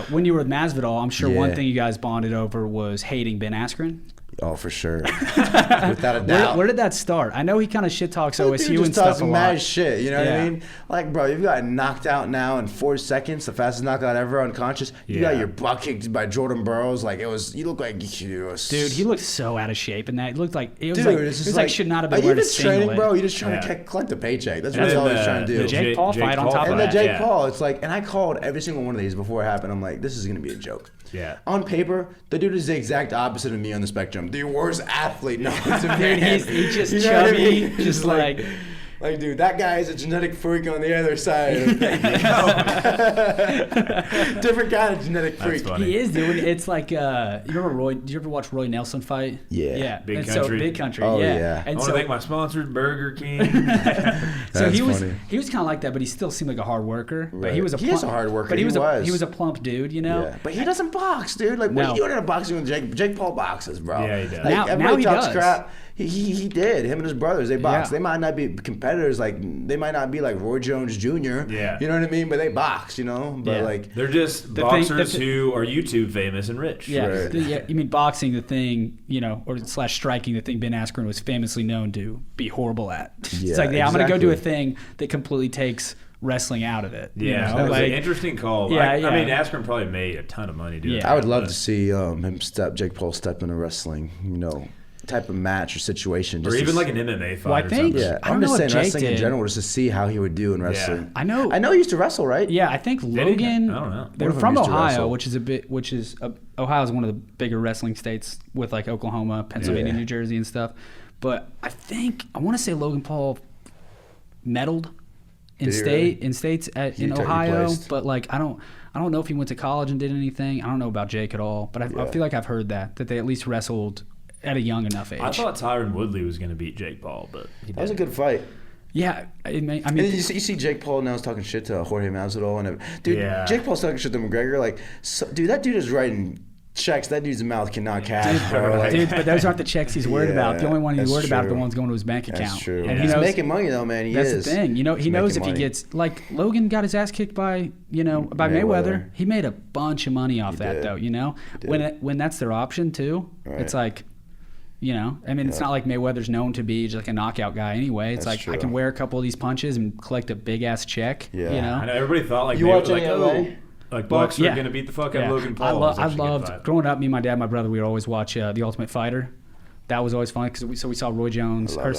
when you were with Masvidal, I'm sure one thing you guys bonded over was hating Ben Askren. Oh, for sure. Without a doubt. Where did that start? I know he kind of shit talks OSU and stuff stuff a lot. Mad shit, you know what I mean? Like, bro, you've got knocked out now in 4 seconds, the fastest knockout ever, unconscious. You got your butt kicked by Jordan Burroughs. Like, you look like you was... Dude, he looked so out of shape in that. It looked like... It was like should not have been wearing a singlet. Training, bro. You're just trying to collect a paycheck. That's what all he's trying to do. The Jake Paul fight on top of that. And the Jake Paul, it's like... And I called every single one of these before it happened. I'm like, this is going to be a joke. Yeah. On paper, the dude is the exact opposite of me on the spectrum. The worst athlete known to man. Dude, he's just chubby, just like... Like, dude, that guy is a genetic freak on the other side. Different kind of genetic freak. He is, dude. It's like, you remember Roy? Did you ever watch Roy Nelson fight? Yeah. Big Country. So Big Country. Oh, yeah. And I want to thank my sponsors, Burger King. So he was kind of like that, but he still seemed like a hard worker. Right. But he was a hard worker. But he was a plump dude, Yeah. But he doesn't box, dude. Like, what are you doing in a boxing with Jake? Jake Paul boxes, bro. Yeah, he does. Like, now he talks does. Crap. He did. Him and his brothers, they box. They might not be competitors. Like they might not be like Roy Jones Jr. Yeah. You know what I mean? But they box. But like they're just boxers who are YouTube famous and rich. Yeah. Right. You mean boxing, the thing, or / striking, the thing Ben Askren was famously known to be horrible at. It's like, I'm going to go do a thing that completely takes wrestling out of it. Yeah, that was an interesting call. I mean, Askren probably made a ton of money doing that. I would love to see Jake Paul step into wrestling. Type of match or situation, or even like an MMA fight. Well, I think, I'm just saying wrestling in general, just to see how he would do in wrestling. Yeah. I know he used to wrestle, right? Yeah, I think Logan. I don't know. They're from Ohio, which is Ohio is one of the bigger wrestling states with like Oklahoma, Pennsylvania, New Jersey, and stuff. But I want to say Logan Paul medaled in states in Ohio, but like I don't know if he went to college and did anything. I don't know about Jake at all, but I feel like I've heard that they at least wrestled at a young enough age. I thought Tyron Woodley was going to beat Jake Paul, but that was a good fight. Yeah, I mean, and you see Jake Paul now is talking shit to Jorge Masvidal, and Jake Paul's talking shit to McGregor. Like, dude, that dude is writing checks. That dude's mouth cannot cash, bro. Like, dude, but those aren't the checks he's worried about. The only one he's worried about are the ones going to his bank account. That's true. And he's making money though, man. That's the thing. He knows if he gets like Logan got his ass kicked by Mayweather. He made a bunch of money off that though. When that's their option too, it's like. It's not like Mayweather's known to be just like a knockout guy anyway. It's true. I can wear a couple of these punches and collect a big ass check. Yeah. I know everybody thought like you watch LA? Like Bucks are going to beat the fuck out of Logan Paul. I loved growing up. Me, my dad, my brother, we would always watch The Ultimate Fighter. That was always fun because we saw Roy Jones. Roy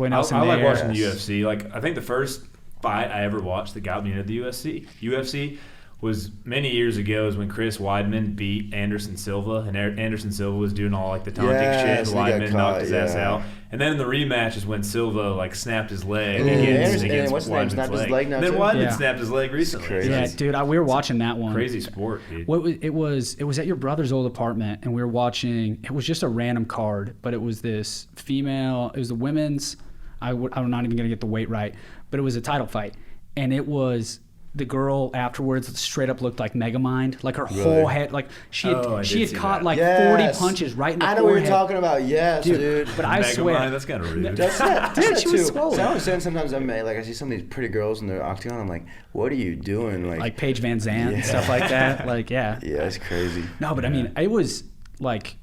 Nelson. I like watching the UFC. Like I think the first fight I ever watched that got me into the UFC was many years ago is when Chris Weidman beat Anderson Silva, and Anderson Silva was doing all like the taunting shit, and Weidman knocked his ass out. And then in the rematch is when Silva like snapped his leg against Weidman's leg. And then Weidman snapped his leg recently. Yeah, dude, we were watching that one. Crazy sport, dude. It was at your brother's old apartment, and we were watching. It was just a random card, but it was this female. It was the women's. I'm not even gonna get the weight right, but it was a title fight, and it was the girl afterwards straight up looked like Megamind. Like her whole head, like she had caught like 40 punches right in the forehead. I know what you're talking about. Yes, dude. But I swear, that's kind of rude. Dude, she was swollen. So I was saying sometimes I see some of these pretty girls in their octagon. I'm like, what are you doing? Like Paige Van Zandt and stuff like that. Like, yeah. Yeah, it's crazy. No, but I mean, it was like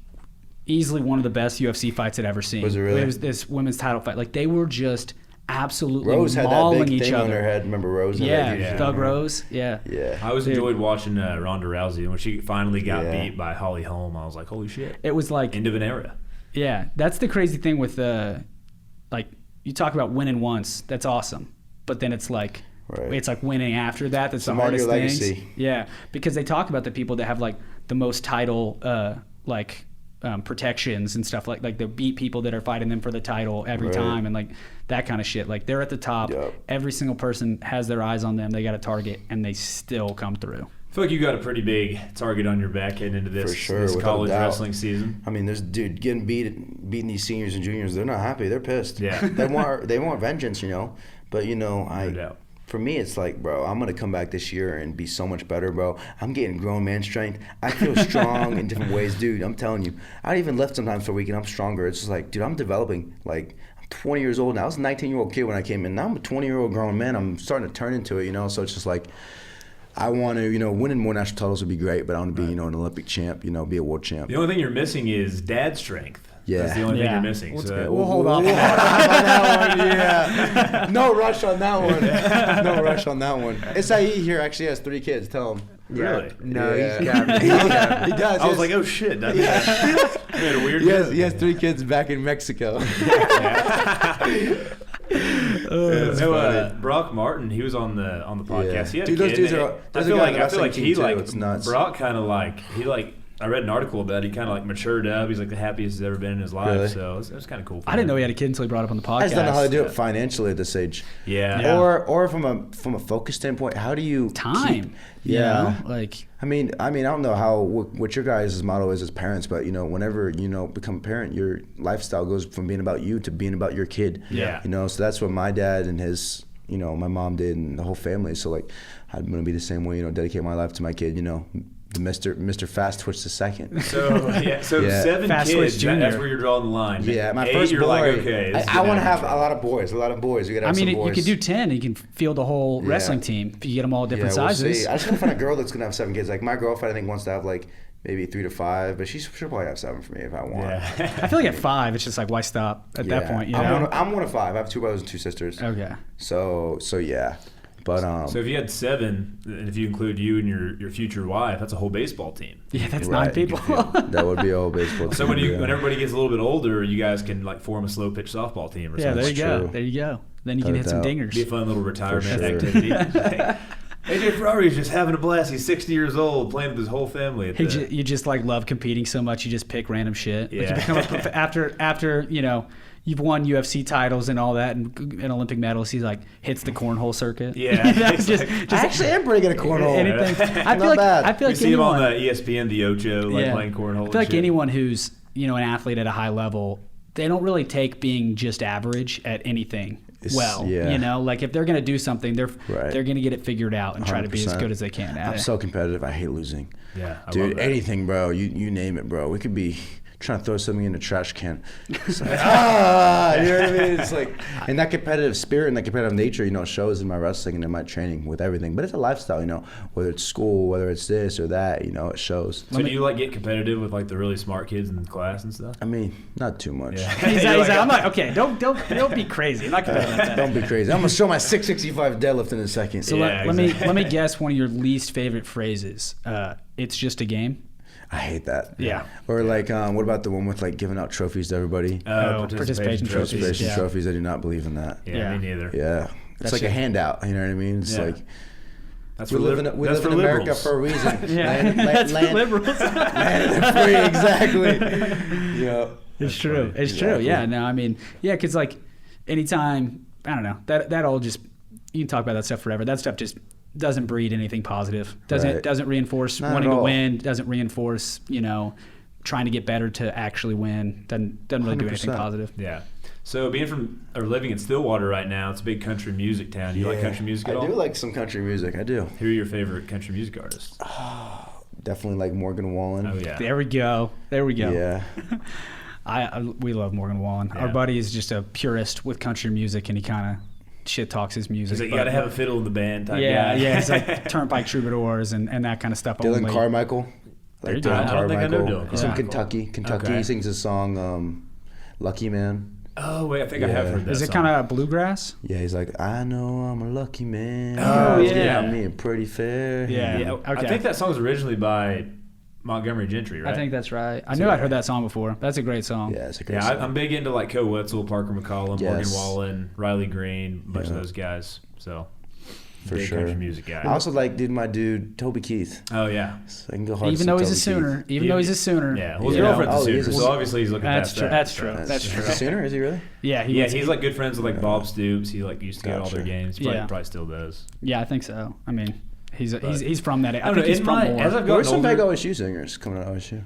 easily one of the best UFC fights I'd ever seen. Was it really? It was this women's title fight. Like, they were just absolutely Rose had that mauling big each thing other. on her head. Remember Rose? Thug Rose. Yeah. I always enjoyed watching Ronda Rousey. When she finally got beat by Holly Holm, I was like, holy shit. It was like end of an era. Yeah, that's the crazy thing with like you talk about winning once. That's awesome, but then it's like it's like winning after that. That's the hardest thing. Legacy. Yeah, because they talk about the people that have like the most title protections and stuff like they beat people that are fighting them for the title every time and like that kind of shit. Like they're at the top. Yep. Every single person has their eyes on them. They got a target and they still come through. I feel like you got a pretty big target on your back heading into this, for sure, this college wrestling season. I mean, there's getting beating these seniors and juniors. They're not happy. They're pissed. Yeah, they want vengeance, you know. But you know, no doubt. For me, it's like, bro, I'm gonna come back this year and be so much better, bro. I'm getting grown man strength. I feel strong in different ways, dude. I'm telling you, I even lift sometimes for a week and I'm stronger. It's just like, dude, I'm developing. Like, I'm 20 years old now. I was a 19-year-old kid when I came in. Now I'm a 20-year-old grown man. I'm starting to turn into it, you know. So it's just like, I want to, you know, winning more national titles would be great, but I want to be, you know, an Olympic champ, you know, be a world champ. The only thing you're missing is dad strength. Yeah. That's the only thing you're missing. We'll hold off on that one. Yeah. No rush on that one. No rush on that one. Saeed here actually has 3 kids. Tell him. Really? No, yeah. He's got me. He does. I was like, oh shit. That's he had a weird he has 3 kids back in Mexico. Brock Martin, he was on the podcast. Yeah. He had Dude, a those kid. dudes are. I feel like he too. like It's nuts. Brock kind of like I read an article about it. He kind of like matured up. He's like the happiest he's ever been in his life. Really? So it was kind of cool. I didn't know he had a kid until he brought it up on the podcast. I just don't know how to do it financially at this age. Yeah. Or from a focus standpoint, how do you time? You know? Like. I mean, I don't know what your guys' motto is as parents, but you know, whenever you know become a parent, your lifestyle goes from being about you to being about your kid. Yeah. You know, so that's what my dad and his, you know, my mom did and the whole family. So like, I'm gonna be the same way. You know, dedicate my life to my kid. You know. The Mr. Fast Twitch the second. So 7 Fast kids. Twitch Jr. That's where you're drawing the line. Yeah, my 8, first you're boy. Like, okay, I want to have a lot of boys. We gotta have some boys. You could do 10. You can field a whole wrestling team if you get them all different sizes. We'll see. I just want to find a girl that's gonna have 7 kids. Like my girlfriend, I think wants to have like maybe 3 to 5, but she'll probably have 7 for me if I want. Yeah. I feel like at 5, it's just like why stop at that point? You know? I'm one of 5. I have 2 brothers and 2 sisters. Okay. So yeah. But so if you had 7, and if you include you and your future wife, that's a whole baseball team. Yeah, that's 9 people. That would be a whole baseball team. So when everybody gets a little bit older, you guys can like form a slow pitch softball team or something. Yeah, there you go. There you go. Then you can hit some dingers. Be a fun little retirement activity. AJ Ferrari's just having a blast. He's 60 years old, playing with his whole family. You just like love competing so much, you just pick random shit. Yeah. Like you become after you know you've won UFC titles and all that and Olympic medals. He like hits the cornhole circuit. Yeah, you know, just I actually am pretty good at cornhole. Anything. I feel like you see him on the ESPN, the Ocho, playing cornhole. I feel like anyone who's an athlete at a high level, they don't really take being just average at anything. You know, like if they're gonna do something, they're gonna get it figured out and try to be as good as they can at it. I'm so competitive. I hate losing. Yeah, dude, anything, bro. You name it, bro. We could be trying to throw something in a trash can. It's like, you know what I mean? It's like, and that competitive spirit and that competitive nature, you know, shows in my wrestling and in my training with everything. But it's a lifestyle, you know, whether it's school, whether it's this or that, you know, it shows. So do you like get competitive with like the really smart kids in class and stuff? I mean, not too much. Yeah. he's like, I'm like, okay, don't be crazy. I'm not competitive like that. Don't be crazy. I'm gonna show my 665 deadlift in a second. So let me guess one of your least favorite phrases. It's just a game. I hate that. Yeah. Or like, what about the one with like giving out trophies to everybody? Participation trophies. Trophies. I do not believe in that. Yeah, me neither. Yeah. It's like a handout. You know what I mean? It's like we live in America for a reason. Yeah, that's for liberals. Land free, exactly. Yeah. It's true. It's true. Yeah. No, I mean, yeah, because like anytime, I don't know, that all just, you can talk about that stuff forever. That stuff just doesn't breed anything positive. Doesn't reinforce wanting to win. Doesn't reinforce, you know, trying to get better to actually win. Doesn't really do anything positive. Yeah. So being from or living in Stillwater right now, it's a big country music town. Do you like country music at all? I do like some country music. I do. Who are your favorite country music artists? Definitely like Morgan Wallen. Oh yeah. There we go. Yeah. We love Morgan Wallen. Yeah. Our buddy is just a purist with country music, and he kind of shit talks his music. He's like, you got to have a fiddle in the band type yeah, guy. Yeah. It's like Turnpike Troubadours and that kind of stuff. Dylan only. Carmichael. There you Like go. Dylan I don't think I know Carmichael. Dylan He's from Carmichael. Kentucky. Okay. He sings a song, Lucky Man. Oh wait, I think I have heard that. Is it song. kind of bluegrass? Yeah, he's like, I know I'm a lucky man. Oh, God's yeah. given me a pretty fair. Yeah. Yeah, Okay. I think that song was originally by Montgomery Gentry, right? I think that's right. I knew I'd heard that song before. That's a great song. Yeah, it's a great Yeah, song. I'm big into like Co Wetzel, Parker McCollum, Morgan Yes. Wallen, Riley Green, a bunch of those guys. So For big sure. country music guy. I also like my dude Toby Keith. Oh yeah, So I can go hard Even to though see he's a Toby Sooner. Keith. Even though he's a Sooner. yeah. Well, his Yeah. girlfriend's Oh, a he Sooner, is a so Sooner. obviously he's looking That's past true. that. That's So true. That's Is true. he a Sooner? Is he really? Yeah, Yeah, is. he's like good friends with like Bob Stoops. He like used to go to all their Gotcha. games. He probably still does. Yeah, I think so. I mean, he's from that. I don't think know, he's in from my- more. as I've There were gotten some big older, OSU singers coming out of OSU.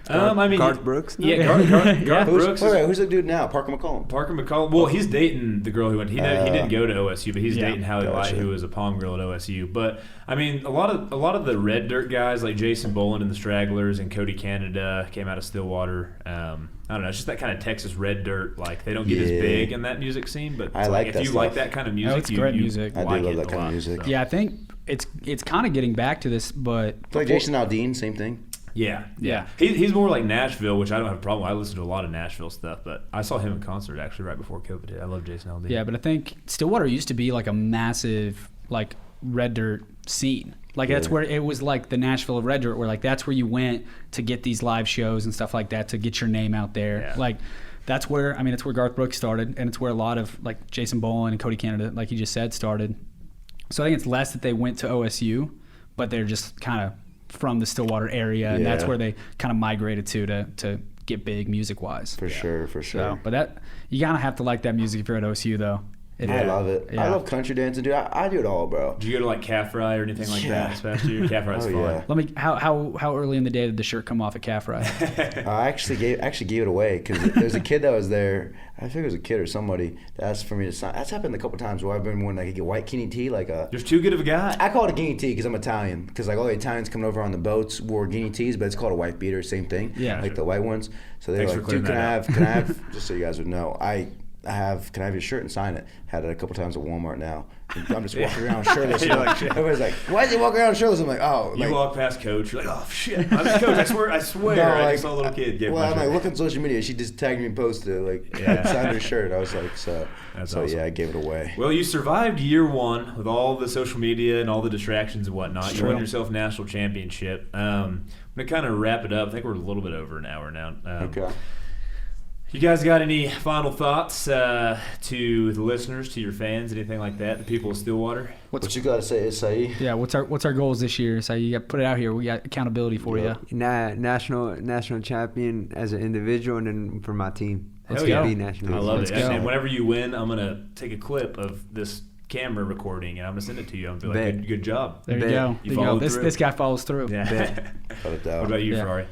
I mean, Garth Brooks? Yeah, Garth Yeah. Brooks. Wait, who's the dude now? Parker McCollum. Parker McCollum. Well, he's dating the girl who went. He didn't go to OSU, but he's Yeah. dating Hallie Light, Gotcha. who was a palm girl at OSU. But I mean, a lot of the red dirt guys like Jason Boland and the Stragglers and Cody Canada came out of Stillwater. I don't know. It's just that kind of Texas red dirt. Like they don't get as Yeah. big in that music scene, but I it's like if that you like stuff. that kind of music, it's great music. I do like love it that a kind of lot, music. so. Yeah, I think it's kind of getting back to this, but I feel like Jason Aldean, same thing. Yeah. Yeah. He's more like Nashville, which I don't have a problem with. I listen to a lot of Nashville stuff, but I saw him in concert actually right before COVID hit. I love Jason Aldean. Yeah, but I think Stillwater used to be like a massive like red dirt scene. Like that's Yeah. where it was like the Nashville of red dirt, where like that's where you went to get these live shows and stuff like that to get your name out there. Yeah. Like that's where it's where Garth Brooks started, and it's where a lot of like Jason Boland and Cody Canada, like you just said, started. So I think it's less that they went to OSU, but they're just kind of from the Stillwater area, and that's Yeah. where they kind of migrated to get big music wise. For sure. So, but that you gotta have to like that music if you're at OSU though. I love it. Yeah. I love country dancing, dude. I do it all, bro. Did you go to like Calf Ride or anything like that this past year? Calf Ride's Oh, fun. yeah. Let me. How early in the day did the shirt come off at Calf Ride? I actually gave it away because there's a kid that was there. I think it was a kid or somebody that asked for me to sign. That's happened a couple times where I've been wanting to get white Kenny T, like a. There's too good of a guy. I call it a guinea tee because I'm Italian. Because like all the Italians coming over on the boats wore guinea tees, but it's called a white beater, same thing. Yeah. Like the white ones. So they were Thanks for like, dude, clearing can I have? Just so you guys would know, can I have your shirt and sign it? Had it a couple times at Walmart now. I'm just walking around shirtless. You're like, shit. Everybody's like, why is he walking around shirtless? I'm like, oh. You like, walk past Coach, you're like, oh shit, I'm Coach. I swear, No, I like, just saw a little kid get well, my I'm shirt. like, look on social media. She just tagged me and posted it, like, Yeah. signed her shirt. I was like, so. That's so awesome. yeah, I gave it away. Well, you survived year one with all the social media and all the distractions and whatnot. It's You won true. yourself a national championship. I'm going to kind of wrap it up. I think we're a little bit over an hour now. Okay. You guys got any final thoughts to the listeners, to your fans, anything like that, the people of Stillwater? What you gotta say, Isai? Yeah. What's our goals this year? So you got put it out here. We got accountability for Yeah. you. National champion as an individual, and then for my team. Let's Hell go. yeah. Be national. I love Let's it. go. And whenever you win, I'm going to take a clip of this camera recording and I'm going to send it to you. I'm going to be like, Bet. good job. There you Bet. go. You There you go. followed This through. guy follows through. Yeah. Without a doubt. What about you, Yeah. Ferrari?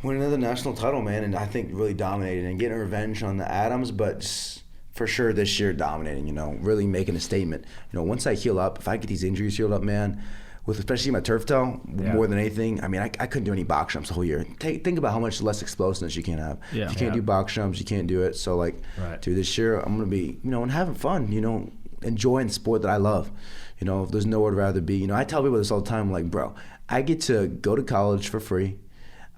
Winning another national title, man, and I think really dominating and getting revenge on the Adams, but just for sure this year dominating, really making a statement. Once I heal up, if I get these injuries healed up, man, with especially my turf toe, Yeah. more than anything, I mean, I couldn't do any box jumps the whole year. Think about how much less explosiveness you can have. Yeah. If you can't do box jumps, you can't do it. So, like, Right. dude, this year I'm going to be, and having fun, enjoying sport that I love. If there's nowhere to rather be. I tell people this all the time, like, bro, I get to go to college for free.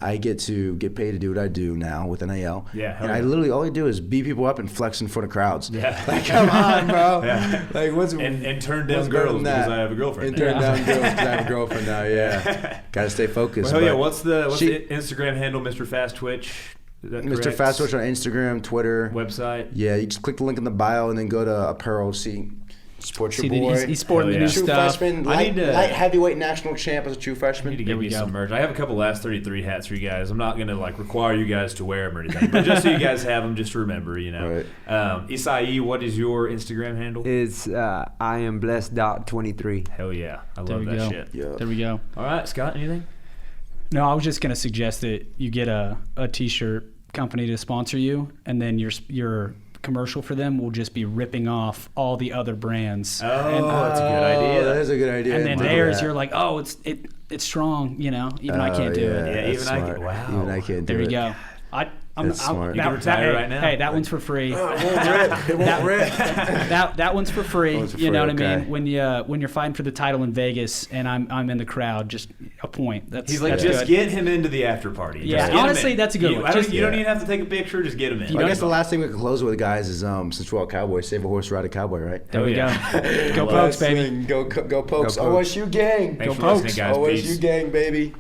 I get to get paid to do what I do now with NIL. Yeah, hell And I yeah. literally, all I do is beat people up and flex in front of crowds. Yeah. Like, come on, bro. Yeah. Like, what's And turn what's down better girls than because that? I have a girlfriend And now. turn down girls because I have a girlfriend now, yeah. Got to stay focused. Well, hell yeah. but What's the she- Instagram handle, Mr. Fast Twitch? Is that Mr. correct? Fast Twitch on Instagram, Twitter. Website? Yeah, you just click the link in the bio and then go to apparel, support your See, boy. he's sporting Hell the yeah. new True stuff. freshman, I light, need to- light heavyweight national champ as a true freshman. You need to There give we me go. some merch. I have a couple Last 33 hats for you guys. I'm not going to require you guys to wear them or anything, but just so you guys have them, just to remember, Right. Isai, what is your Instagram handle? It's I am blessed.23. Hell yeah. I There love we that go. shit. Yeah. There we go. All right, Scott, anything? No, I was just gonna suggest that you get a T-shirt company to sponsor you, and then your commercial for them will just be ripping off all the other brands. Oh, that's a good idea. That is a good idea. And then theirs, you're like, oh, it's strong, you know. Even I can't do it. Yeah, even smart. I can. Wow. Even I can't do There it. you go. That's smart. You can retire right now. Hey, that one's for free. It won't rip. It won't rip. That one's for free. That one's for you know free, what I okay. mean? When you're fighting for the title in Vegas and I'm in the crowd, just a point. He's like, just get him into the after party. Yeah, Just get honestly, him in. that's a good one. You don't even have to take a picture. Just get him in. I guess the last thing we can close with, guys, is since we're all Cowboys, save a horse, ride a cowboy, right? There we go. Go Pokes, baby. Go Pokes. Go Pokes. OSU gang. Thanks Go for listening, Pokes. guys. Peace. OSU gang, baby.